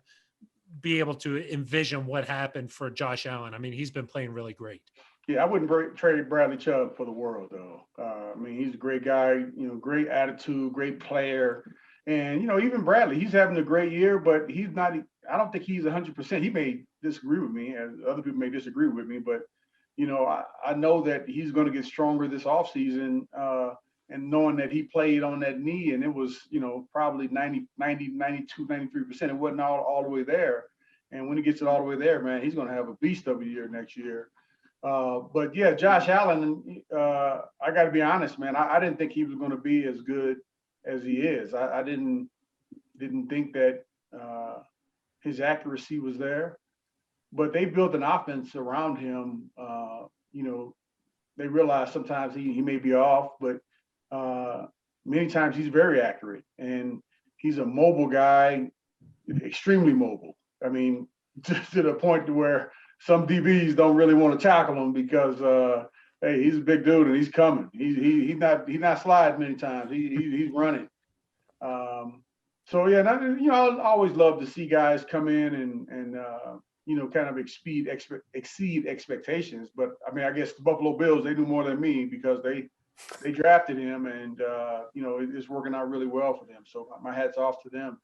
be able to envision what happened for Josh Allen. I mean, he's been playing really great. Yeah, I wouldn't trade Bradley Chubb for the world, though. I mean, he's a great guy, great attitude, great player. And, even Bradley, he's having a great year, but he's not – I don't think he's 100%. He may disagree with me, and other people may disagree with me, but, I know that he's going to get stronger this offseason, and knowing that he played on that knee and it was, probably 90, 92, 93%. It wasn't all the way there. And when he gets it all the way there, man, he's going to have a beast of a year next year. But yeah, Josh Allen, I got to be honest, man, I didn't think he was going to be as good as he is. I didn't think that his accuracy was there, but they built an offense around him. They realized sometimes he may be off, but many times he's very accurate, and he's a mobile guy, extremely mobile. I mean, to the point to where some DBs don't really want to tackle him because, hey, he's a big dude and he's coming. He's not sliding many times. He's running. So yeah, I always love to see guys come in and kind of exceed expectations. But I mean, I guess the Buffalo Bills, they do more than me because they drafted him, and it's working out really well for them. So my hat's off to them,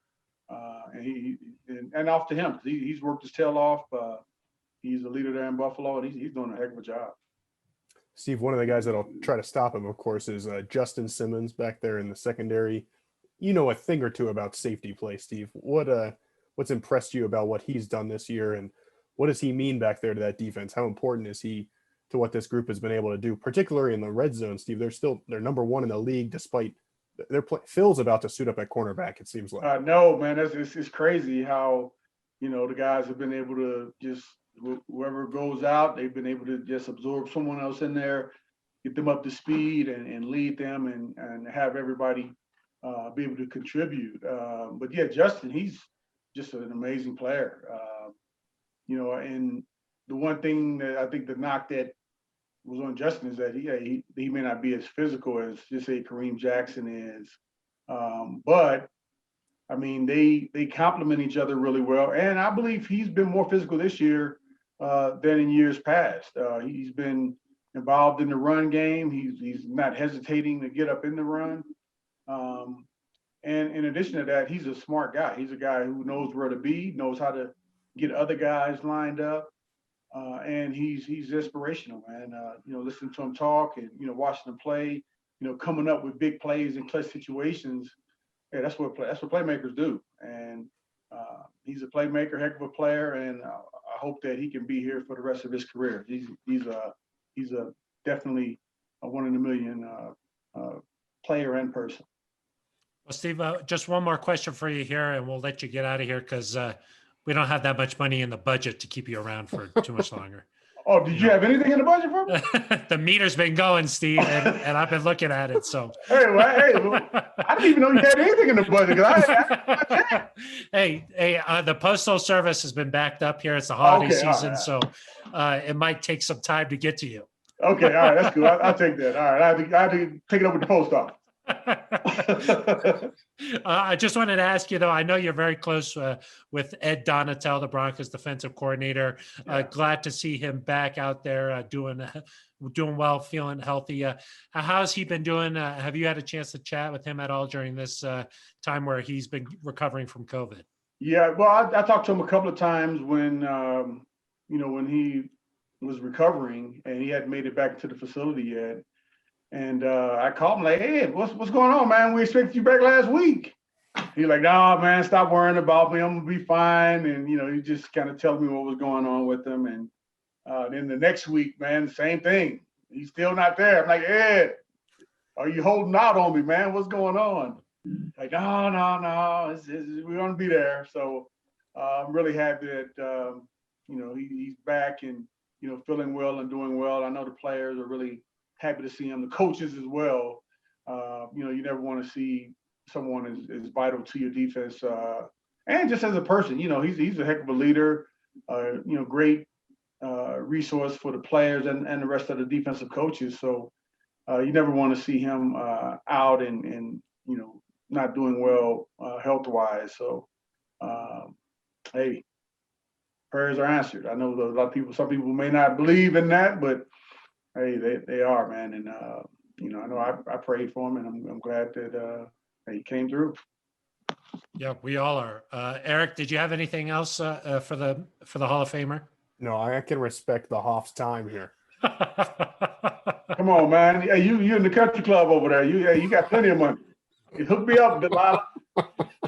and off to him. He's worked his tail off. He's a leader there in Buffalo, and he's doing a heck of a job. Steve, one of the guys that'll try to stop him, of course, is Justin Simmons back there in the secondary. A thing or two about safety play, Steve. What's impressed you about what he's done this year, and what does he mean back there to that defense? How important is he to what this group has been able to do, particularly in the red zone, Steve? They're number 1 in the league, despite Phil's about to suit up at cornerback, it seems like. No, man, it's crazy how the guys have been able to just whoever goes out, they've been able to just absorb someone else in there, get them up to speed and lead them and have everybody be able to contribute. But yeah, Justin, he's just an amazing player. And the one thing that I think the knock that was on Justin is that he may not be as physical as just say Kareem Jackson is. But I mean, they complement each other really well. And I believe he's been more physical this year than in years past. He's been involved in the run game. He's not hesitating to get up in the run. And in addition to that, he's a smart guy. He's a guy who knows where to be, knows how to get other guys lined up. And he's inspirational, man. Listening to him talk and, watching him play, coming up with big plays in clutch situations. Yeah, that's what playmakers do, and he's a playmaker, heck of a player, and I hope that he can be here for the rest of his career. He's a definitely a one in a million player and person. Well, Steve, just one more question for you here, and we'll let you get out of here because we don't have that much money in the budget to keep you around for too much longer. Oh, did you have anything in the budget for me? The meter's been going, Steve, and I've been looking at it. So, hey, I didn't even know you had anything in the budget. The postal service has been backed up here. It's the holiday season, so it might take some time to get to you. Okay, all right, that's cool. I'll take that. All right, I have to take it up with the post office. I just wanted to ask you, though, I know you're very close with Ed Donatel, the Broncos defensive coordinator. Glad to see him back out there doing well, feeling healthy. How's he been doing? Have you had a chance to chat with him at all during this time where he's been recovering from COVID? Yeah, well, I talked to him a couple of times when, when he was recovering and he hadn't made it back to the facility yet. And I called him like, hey, what's going on, man? We expected you back last week. He's like, no, man, stop worrying about me. I'm going to be fine. And, he just kind of telling me what was going on with him. And then the next week, man, same thing. He's still not there. I'm like, Ed, are you holding out on me, man? What's going on? Like, no, we're going to be there. So I'm really happy that, he's back and, feeling well and doing well. I know the players are really happy to see him, the coaches as well. You never want to see someone as vital to your defense. And just as a person, he's a heck of a leader, great resource for the players and the rest of the defensive coaches. So you never want to see him out and not doing well health-wise. So, hey, prayers are answered. I know some people may not believe in that, but hey, they are, man. And, I know I prayed for him, and I'm glad that he came through. Yeah, we all are. Eric, did you have anything else for the Hall of Famer? No, I can respect the Hoff's time here. Come on, man. Hey, you in the country club over there. You got plenty of money. You hook me up, Delilah.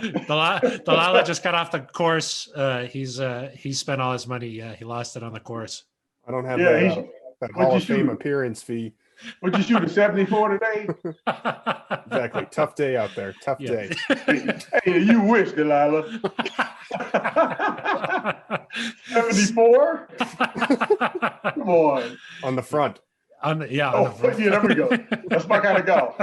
Delilah just got off the course. He's spent all his money. He lost it on the course. I don't have that Hall of Fame appearance fee. What'd you shoot, a 74 today? Exactly. Tough day out there. Tough day. Hey, you wish, Delilah. 74? Come on. On the front. Yeah, there we go. That's my kind of golf.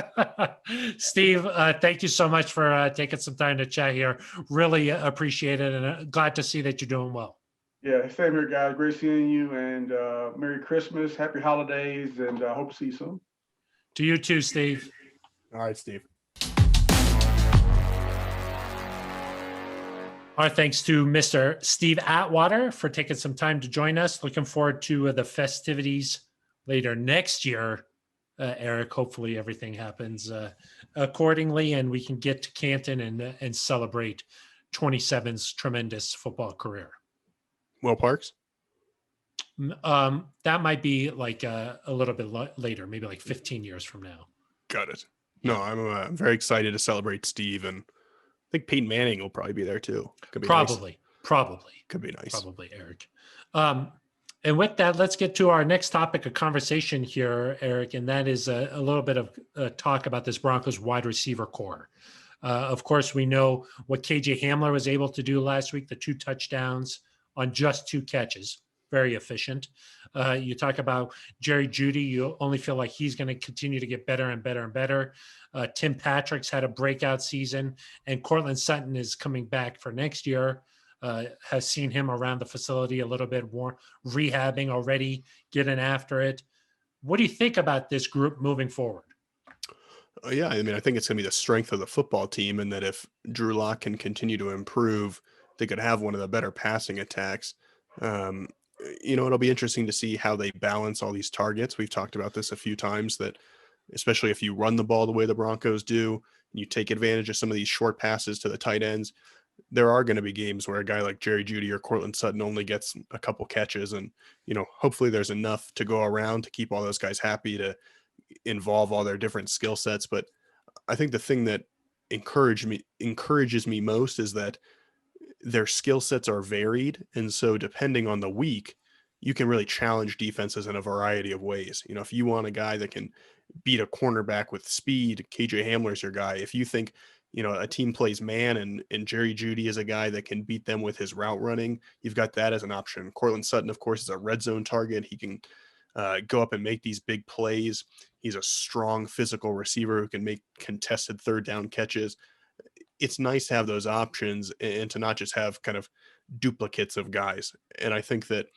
Steve, thank you so much for taking some time to chat here. Really appreciate it, and glad to see that you're doing well. Yeah, same here, guys. Great seeing you, and Merry Christmas, Happy Holidays, and I hope to see you soon. To you too, Steve. All right, Steve. Our thanks to Mr. Steve Atwater for taking some time to join us. Looking forward to the festivities later next year, Eric. Hopefully everything happens accordingly, and we can get to Canton and celebrate 27's tremendous football career. Will Parks? That might be like a little bit later, maybe like 15 years from now. Got it. No, I'm very excited to celebrate Steve, and I think Peyton Manning will probably be there too. Could be Probably. Could be nice. Probably, Eric. And with that, let's get to our next topic of conversation here, Eric, and that is a little bit of talk about this Broncos wide receiver core. Of course, we know what KJ Hamler was able to do last week, the 2 touchdowns on just 2 catches. Very efficient. You talk about Jerry Jeudy. You only feel like he's going to continue to get better and better and better. Tim Patrick's had a breakout season, and Cortland Sutton is coming back for next year. Has seen him around the facility a little bit more, rehabbing already, getting after it. What do you think about this group moving forward? Yeah, I mean, I think it's going to be the strength of the football team, and that if Drew Lock can continue to improve, they could have one of the better passing attacks. It'll be interesting to see how they balance all these targets. We've talked about this a few times, that especially if you run the ball the way the Broncos do, and you take advantage of some of these short passes to the tight ends, there are going to be games where a guy like Jerry Jeudy or Cortland Sutton only gets a couple catches. And, hopefully there's enough to go around to keep all those guys happy, to involve all their different skill sets. But I think the thing that encourages me most is that their skill sets are varied. And so depending on the week, you can really challenge defenses in a variety of ways. You know, if you want a guy that can beat a cornerback with speed, KJ Hamler's your guy. If you think, you know, a team plays man and Jerry Jeudy is a guy that can beat them with his route running, you've got that as an option. Cortland Sutton, of course, is a red zone target. He can go up and make these big plays. He's a strong physical receiver who can make contested third down catches. It's nice to have those options and to not just have kind of duplicates of guys. And I think that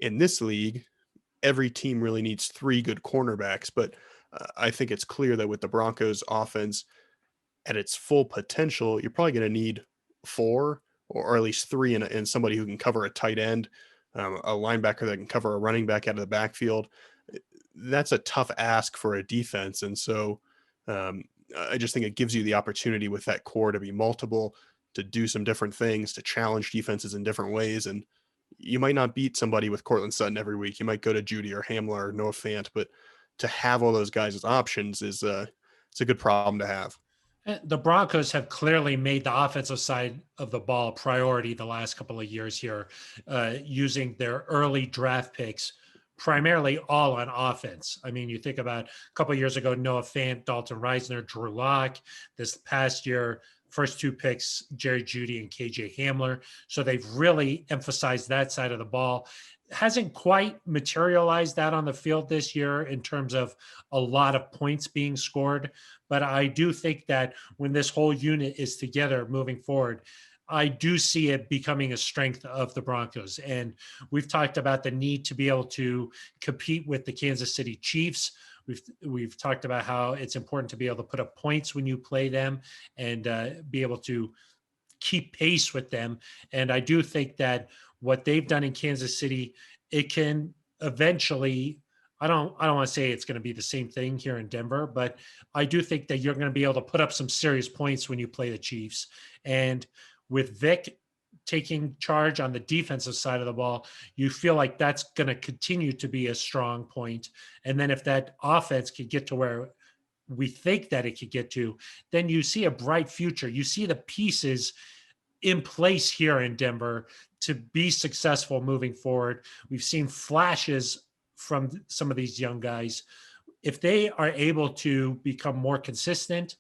in this league, every team really needs three good cornerbacks. But I think it's clear that with the Broncos offense at its full potential, you're probably going to need four or at least three and somebody who can cover a tight end, a linebacker that can cover a running back out of the backfield. That's a tough ask for a defense. And so um, I just think it gives you the opportunity with that core to be multiple, to do some different things, to challenge defenses in different ways. And you might not beat somebody with Cortland Sutton every week. You might go to Jeudy or Hamler or Noah Fant, but to have all those guys as options is it's a good problem to have. The Broncos have clearly made the offensive side of the ball a priority the last couple of years here, using their early draft picks primarily all on offense. I mean, you think about a couple of years ago, Noah Fant, Dalton Reisner, Drew Lock. This past year, first two picks, Jerry Jeudy and KJ Hamler. So they've really emphasized that side of the ball. Hasn't quite materialized that on the field this year in terms of a lot of points being scored. But I do think that when this whole unit is together moving forward, I do see it becoming a strength of the Broncos. And we've talked about the need to be able to compete with the Kansas City Chiefs. We've talked about how it's important to be able to put up points when you play them and be able to keep pace with them. And I do think that what they've done in Kansas City, it can eventually, I don't want to say it's going to be the same thing here in Denver, but I do think that you're going to be able to put up some serious points when you play the Chiefs. And with Vic taking charge on the defensive side of the ball, you feel like that's going to continue to be a strong point. And then if that offense could get to where we think that it could get to, then you see a bright future. You see the pieces in place here in Denver to be successful moving forward. We've seen flashes from some of these young guys. If they are able to become more consistent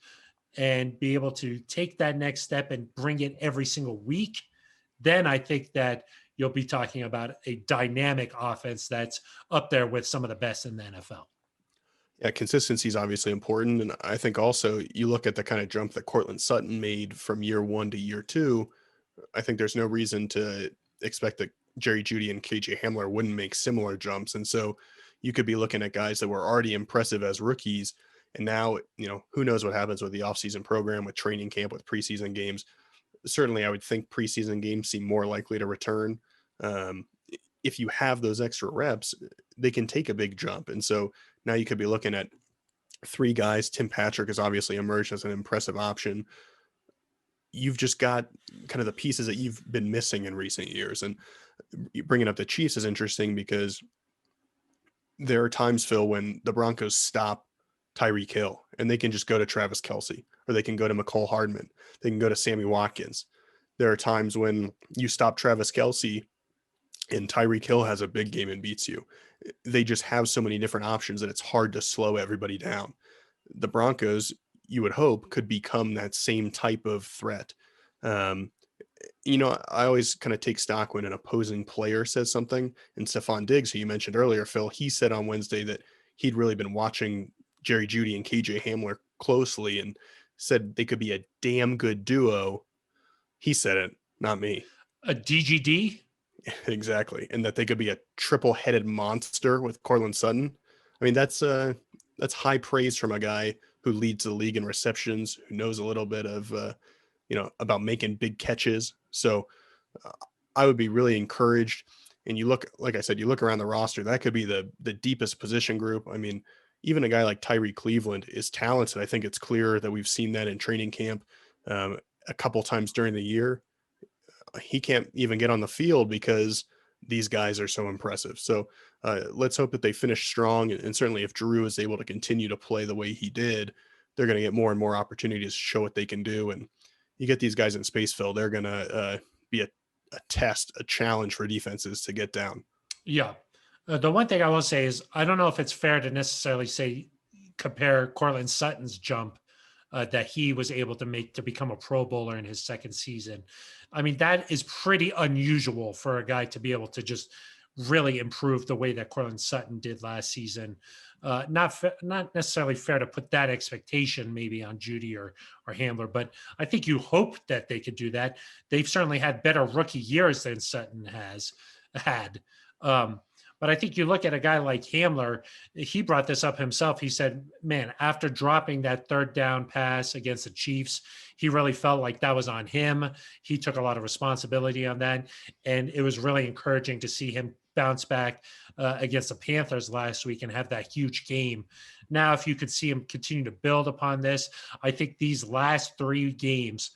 and be able to take that next step and bring it every single week, then I think that you'll be talking about a dynamic offense that's up there with some of the best in the NFL. Yeah, consistency is obviously important. And I think also you look at the kind of jump that Cortland Sutton made from year one to year two. I think there's no reason to expect that Jerry Jeudy and KJ Hamler wouldn't make similar jumps. And so you could be looking at guys that were already impressive as rookies. And now, you know, who knows what happens with the offseason program, with training camp, with preseason games. Certainly, I would think preseason games seem more likely to return. Um, if you have those extra reps, they can take a big jump. And so now you could be looking at three guys. Tim Patrick has obviously emerged as an impressive option. You've just got kind of the pieces that you've been missing in recent years. And bringing up the Chiefs is interesting because there are times, Phil, when the Broncos stop Tyreek Hill and they can just go to Travis Kelce, or they can go to McCole Hardman. They can go to Sammy Watkins. There are times when you stop Travis Kelce and Tyreek Hill has a big game and beats you. They just have so many different options that it's hard to slow everybody down. The Broncos, you would hope, could become that same type of threat. Um, you know, I always kind of take stock when an opposing player says something. And Stephon Diggs, who you mentioned earlier, Phil, he said on Wednesday that he'd really been watching Jerry Jeudy and KJ Hamler closely and said they could be a damn good duo. He said it, not me. A DGD? Exactly. And that they could be a triple-headed monster with Cortland Sutton. I mean, that's high praise from a guy who leads the league in receptions, who knows a little bit of about making big catches. So I would be really encouraged. And you look, like I said, you look around the roster, that could be the deepest position group. I mean, even a guy like Tyree Cleveland is talented. I think it's clear that we've seen that in training camp a couple times during the year. He can't even get on the field because these guys are so impressive. So let's hope that they finish strong. And certainly if Drew is able to continue to play the way he did, they're going to get more and more opportunities to show what they can do. And you get these guys in space fill, they're going to be a test, a challenge for defenses to get down. Yeah. The one thing I will say is I don't know if it's fair to necessarily compare Cortland Sutton's jump that he was able to make to become a Pro Bowler in his second season. I mean, that is pretty unusual for a guy to be able to just really improve the way that Cortland Sutton did last season. Not necessarily fair to put that expectation maybe on Judy or Hamler, but I think you hope that they could do that. They've certainly had better rookie years than Sutton has had. But I think you look at a guy like Hamler, he brought this up himself. He said, man, after dropping that third down pass against the Chiefs, he really felt like that was on him. He took a lot of responsibility on that. And it was really encouraging to see him bounce back against the Panthers last week and have that huge game. Now, if you could see him continue to build upon this, I think these last 3 games,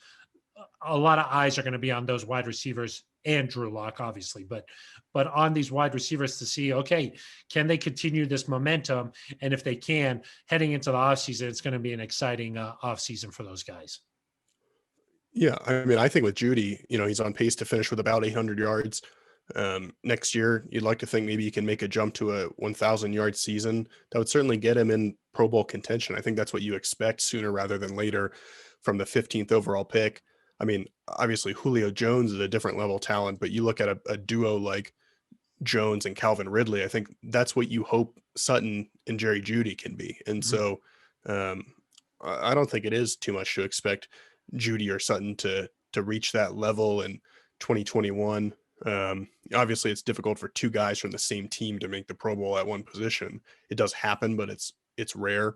a lot of eyes are going to be on those wide receivers and Drew Lock, obviously, but on these wide receivers to see, okay, can they continue this momentum? And if they can, heading into the offseason, it's going to be an exciting offseason for those guys. Yeah, I mean, I think with Judy, he's on pace to finish with about 800 yards. Next year, you'd like to think maybe he can make a jump to a 1,000-yard season. That would certainly get him in Pro Bowl contention. I think that's what you expect sooner rather than later from the 15th overall pick. I mean, obviously Julio Jones is a different level talent, but you look at a duo like Jones and Calvin Ridley, I think that's what you hope Sutton and Jerry Jeudy can be. And so I don't think it is too much to expect Jeudy or Sutton to reach that level in 2021. Obviously it's difficult for 2 guys from the same team to make the Pro Bowl at one position. It does happen, but it's rare.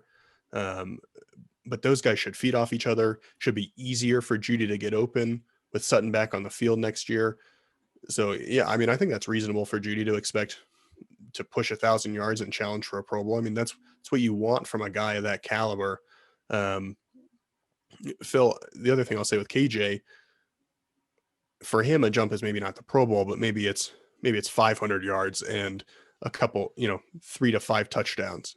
But those guys should feed off each other. Should be easier for Jeudy to get open with Sutton back on the field next year. So yeah, I mean, I think that's reasonable for Jeudy to expect to push 1,000 yards and challenge for a Pro Bowl. I mean, that's what you want from a guy of that caliber. Phil, the other thing I'll say with KJ, for him, a jump is maybe not the Pro Bowl, but maybe it's 500 yards and a couple, 3 to 5 touchdowns,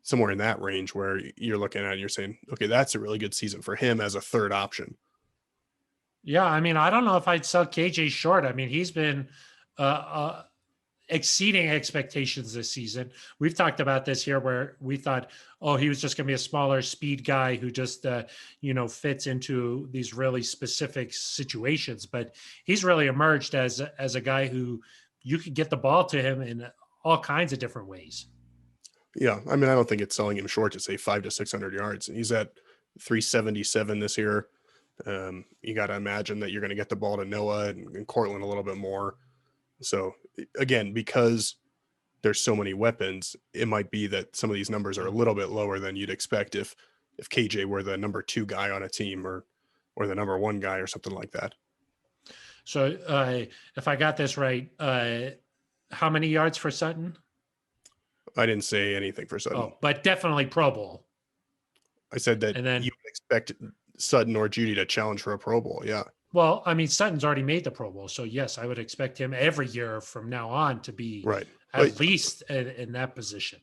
somewhere in that range where you're looking at it and you're saying, okay, that's a really good season for him as a third option. Yeah, I mean, I don't know if I'd sell KJ short. I mean, he's been exceeding expectations this season. We've talked about this here where we thought, oh, he was just going to be a smaller speed guy who just, fits into these really specific situations. But he's really emerged as a guy who you could get the ball to him in all kinds of different ways. Yeah, I mean, I don't think it's selling him short to say 500 to 600 yards. He's at 377 this year. You got to imagine that you're going to get the ball to Noah and Cortland a little bit more. So again, because there's so many weapons, it might be that some of these numbers are a little bit lower than you'd expect if KJ were the number 2 guy on a team or the number 1 guy or something like that. So if I got this right, how many yards for Sutton? I didn't say anything for Sutton. Oh, but definitely Pro Bowl. I said that you would expect Sutton or Jeudy to challenge for a Pro Bowl. Yeah. Well, I mean, Sutton's already made the Pro Bowl. So yes, I would expect him every year from now on to be at least in that position.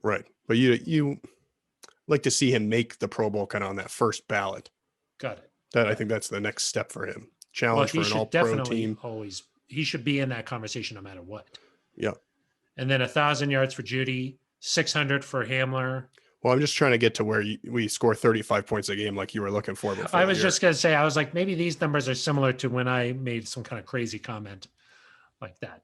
Right. But you like to see him make the Pro Bowl kind of on that first ballot. Got it. I think that's the next step for him. Challenge for an all-pro team. He should be in that conversation no matter what. Yeah. And then 1,000 yards for Jeudy, 600 for Hamler. Well, I'm just trying to get to where we score 35 points a game like you were looking for before. I was just going to say, I was like, maybe these numbers are similar to when I made some kind of crazy comment like that.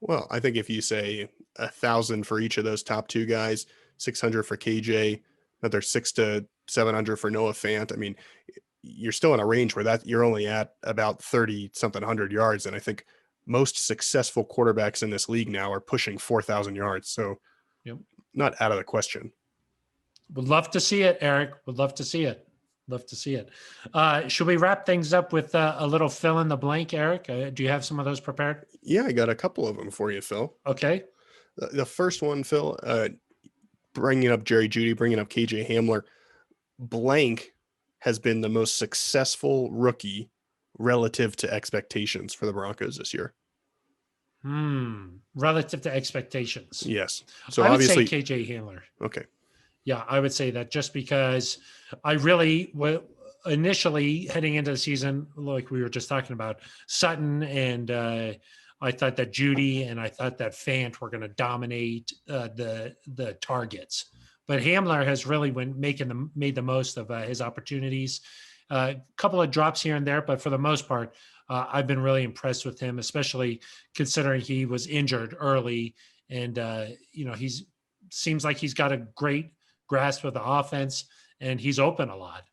Well, I think if you say 1,000 for each of those top 2 guys, 600 for KJ, another 600 to 700 for Noah Fant, I mean, you're still in a range where you're only at about 30-something 100 yards. And I think most successful quarterbacks in this league now are pushing 4,000 yards. So not out of the question. Would love to see it, Eric. Would love to see it. Love to see it. Should we wrap things up with a little fill in the blank, Eric? Do you have some of those prepared? Yeah, I got a couple of them for you, Phil. Okay. The first one, Phil, bringing up Jerry Jeudy, bringing up KJ Hamler, blank has been the most successful rookie relative to expectations for the Broncos this year. Relative to expectations. Yes. So I would obviously say KJ Hamler. Okay. Yeah, I would say that just because I really initially heading into the season, like we were just talking about, Sutton and I thought that Judy and I thought that Fant were going to dominate the targets, but Hamler has really made the most of his opportunities. A couple of drops here and there, but for the most part, I've been really impressed with him, especially considering he was injured early, and he's seems like he's got a great grasp of the offense, and he's open a lot.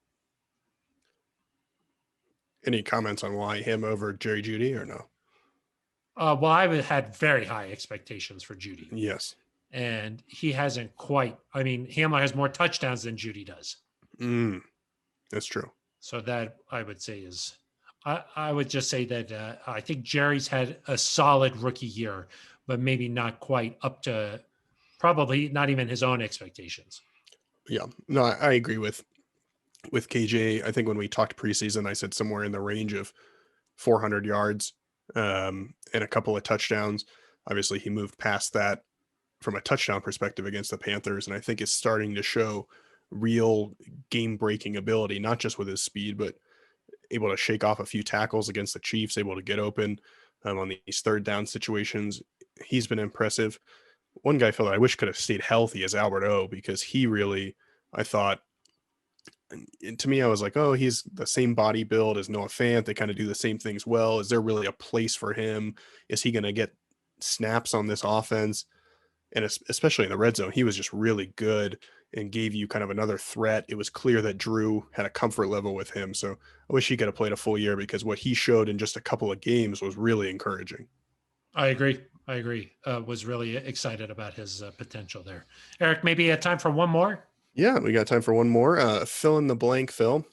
Any comments on why him over Jerry Jeudy or no? Well, I had very high expectations for Judy. Yes. And he hasn't quite. I mean, Hamler has more touchdowns than Judy does. That's true. So that I would say is, I would just say that I think Jerry's had a solid rookie year, but maybe not quite up to probably not even his own expectations. Yeah, no, I agree with KJ. I think when we talked preseason, I said somewhere in the range of 400 yards and a couple of touchdowns. Obviously, he moved past that from a touchdown perspective against the Panthers, and I think is starting to show real game-breaking ability, not just with his speed, but able to shake off a few tackles against the Chiefs, able to get open on these third down situations. He's been impressive. One guy, Phil, that I wish could have stayed healthy is Albert O, because he really, I thought, and to me, I was like, oh, he's the same body build as Noah Fant. They kind of do the same things well. Is there really a place for him? Is he going to get snaps on this offense? And especially in the red zone, he was just really good and gave you kind of another threat. It was clear that Drew had a comfort level with him. So I wish he could have played a full year, because what he showed in just a couple of games was really encouraging. I agree. Was really excited about his potential there. Eric, maybe time for one more? Yeah, we got time for one more. Fill in the blank, Phil.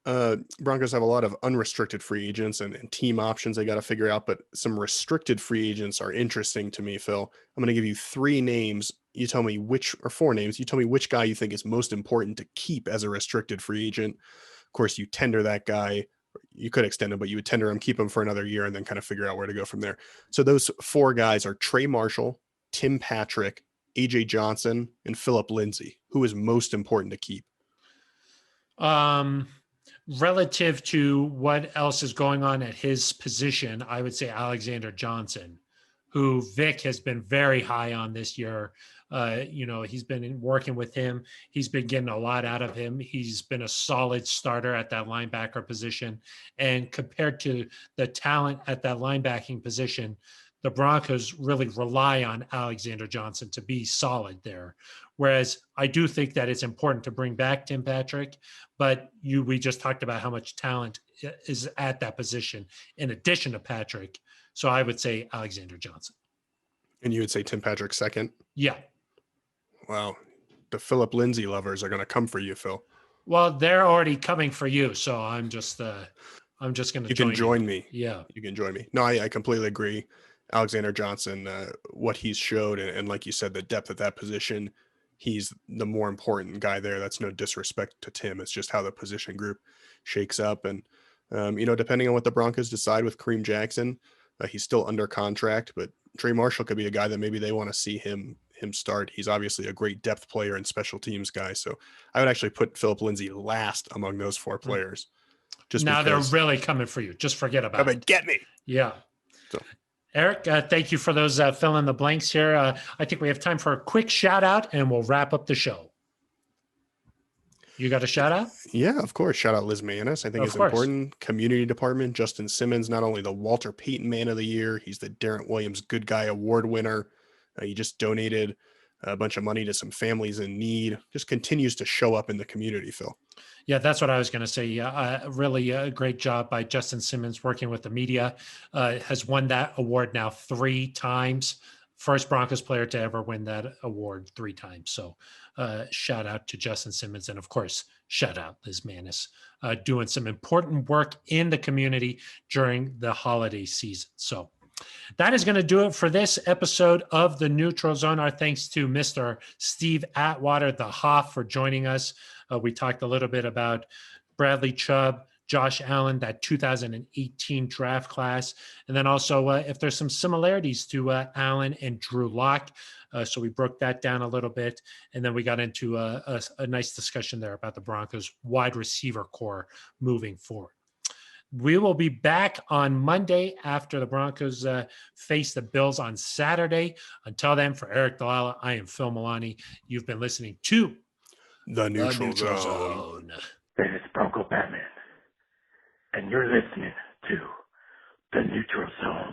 Broncos have a lot of unrestricted free agents and team options they got to figure out, but some restricted free agents are interesting to me, Phil. I'm going to give you 3 names. You tell me or 4 names. You tell me which guy you think is most important to keep as a restricted free agent. Of course, you tender that guy. You could extend him, but you would tender him, keep him for another year, and then kind of figure out where to go from there. So those 4 guys are Trey Marshall, Tim Patrick, AJ Johnson, and Philip Lindsay. Who is most important to keep? Relative to what else is going on at his position, I would say Alexander Johnson, who Vic has been very high on this year. He's been working with him. He's been getting a lot out of him. He's been a solid starter at that linebacker position. And compared to the talent at that linebacking position, the Broncos really rely on Alexander Johnson to be solid there. Whereas I do think that it's important to bring back Tim Patrick, but we just talked about how much talent is at that position in addition to Patrick. So I would say Alexander Johnson. And you would say Tim Patrick second? Yeah. Wow. The Philip Lindsay lovers are going to come for you, Phil. Well, they're already coming for you. So I'm just going to join me. Yeah. You can join me. No, I completely agree. Alexander Johnson, what he's showed, and like you said, the depth at that position, he's the more important guy there. That's no disrespect to Tim. It's just how the position group shakes up. And, depending on what the Broncos decide with Kareem Jackson, he's still under contract, but Trey Marshall could be a guy that maybe they want to see him start. He's obviously a great depth player and special teams guy. So I would actually put Philip Lindsay last among those 4 players. Just now they're really coming for you. Just forget about it. Get me. Yeah. So. Eric, thank you for those fill in the blanks here. I think we have time for a quick shout out and we'll wrap up the show. You got a shout out? Yeah, of course. Shout out Liz Manis. I think it's important. Community department, Justin Simmons, not only the Walter Payton Man of the Year, he's the Darren Williams Good Guy Award winner. He just donated a bunch of money to some families in need. Just continues to show up in the community, Phil. Yeah, that's what I was going to say. Yeah, really a great job by Justin Simmons working with the media. Has won that award now 3 times. First Broncos player to ever win that award 3 times. So shout out to Justin Simmons. And of course, shout out Liz Manis, doing some important work in the community during the holiday season. So that is going to do it for this episode of the Neutral Zone. Our thanks to Mr. Steve Atwater, the Hoff, for joining us. We talked a little bit about Bradley Chubb, Josh Allen, that 2018 draft class. And then also if there's some similarities to Allen and Drew Lock. So we broke that down a little bit. And then we got into a nice discussion there about the Broncos wide receiver core moving forward. We will be back on Monday after the Broncos face the Bills on Saturday. Until then, for Eric Dalala, I am Phil Milani. You've been listening to The Neutral Zone. This is Bronco Batman, and you're listening to The Neutral Zone.